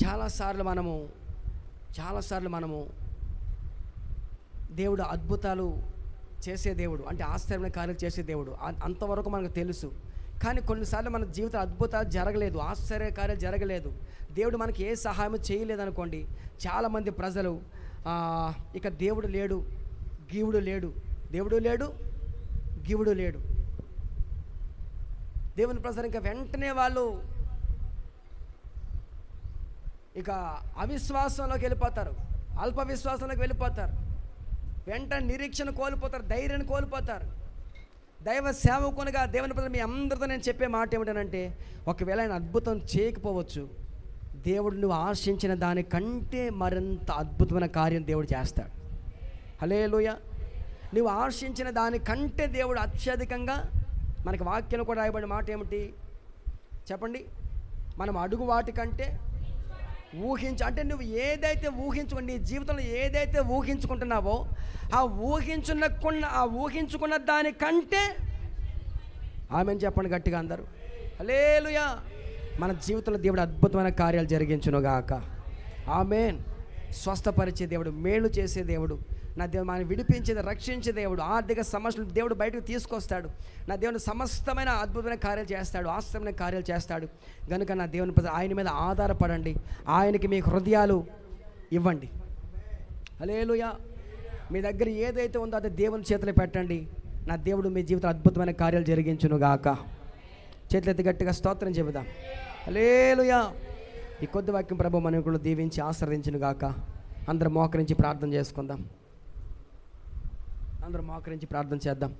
చాలాసార్లు మనము దేవుడు అద్భుతాలు చేసే దేవుడు అంటే ఆశ్చర్యమైన కార్యాలు చేసే దేవుడు అంతవరకు మనకు తెలుసు. కానీ కొన్నిసార్లు మన జీవితం అద్భుతాలు జరగలేదు, ఆశ్చర్య కార్యాలు జరగలేదు, దేవుడు మనకి ఏ సహాయం చేయలేదనుకోండి, చాలామంది ప్రజలు ఇక దేవుడు లేడు, గీవుడు లేడు, దేవుడు లేడు, గీవుడు లేడు. దేవుని ప్రజలు ఇంకా వెంటనే వాళ్ళు ఇక అవిశ్వాసంలోకి వెళ్ళిపోతారు, అల్ప విశ్వాసంలోకి వెళ్ళిపోతారు, వెంటనే నిరీక్షణ కోల్పోతారు, ధైర్యాన్ని కోల్పోతారు. దైవ సేవకునిగా దేవుని ప్రజలు మీ అందరితో నేను చెప్పే మాట ఏమిటనంటే, ఒకవేళ ఆయన అద్భుతం చేయకపోవచ్చు, దేవుడు నువ్వు ఆశించిన దానికంటే మరింత అద్భుతమైన కార్యం దేవుడు చేస్తాడు. హల్లెలూయా. నువ్వు ఆశించిన దానికంటే దేవుడు అత్యధికంగా, మనకి వాక్యంలో కూడా రాయబడిన మాట ఏమిటి చెప్పండి, మనం అడుగు వాటికంటే అంటే నువ్వు ఏదైతే నీ జీవితంలో ఏదైతే ఊహించుకుంటున్నావో ఆ ఊహించుకున్న దానికంటే ఆమేన్ చెప్పండి గట్టిగా అందరూ. హల్లెలూయా. మన జీవితంలో దేవుడు అద్భుతమైన కార్యాలు జరిగించునుగాక. ఆమేన్. స్వస్థపరిచే దేవుడు, మేలు చేసే దేవుడు, నా దేవుడు మనం విడిపించేది, రక్షించే దేవుడు, ఆర్థిక సమస్యలు దేవుడు బయటకు తీసుకొస్తాడు. నా దేవుని సమస్తమైన అద్భుతమైన కార్యాలు చేస్తాడు, ఆశ్చర్యమైన కార్యాలు చేస్తాడు. కనుక నా దేవుని ఆయన మీద ఆధారపడండి, ఆయనకి మీ హృదయాలు ఇవ్వండి. హల్లెలూయా. మీ దగ్గర ఏదైతే ఉందో అది దేవుని చేతులు పెట్టండి. నా దేవుడు మీ జీవితంలో అద్భుతమైన కార్యాలు జరిగించునుగాక. చేతులెత్తి గట్టిగా స్తోత్రం చెబుదాం. హల్లెలూయా. ఈ కొద్ది వాక్యం ప్రభు మనకులు దీవించి ఆశీర్వదించునుగాక. అందరం మోకరించి ప్రార్థన చేసుకుందాం. అందరం మోకరించి ప్రార్థన చేద్దాం.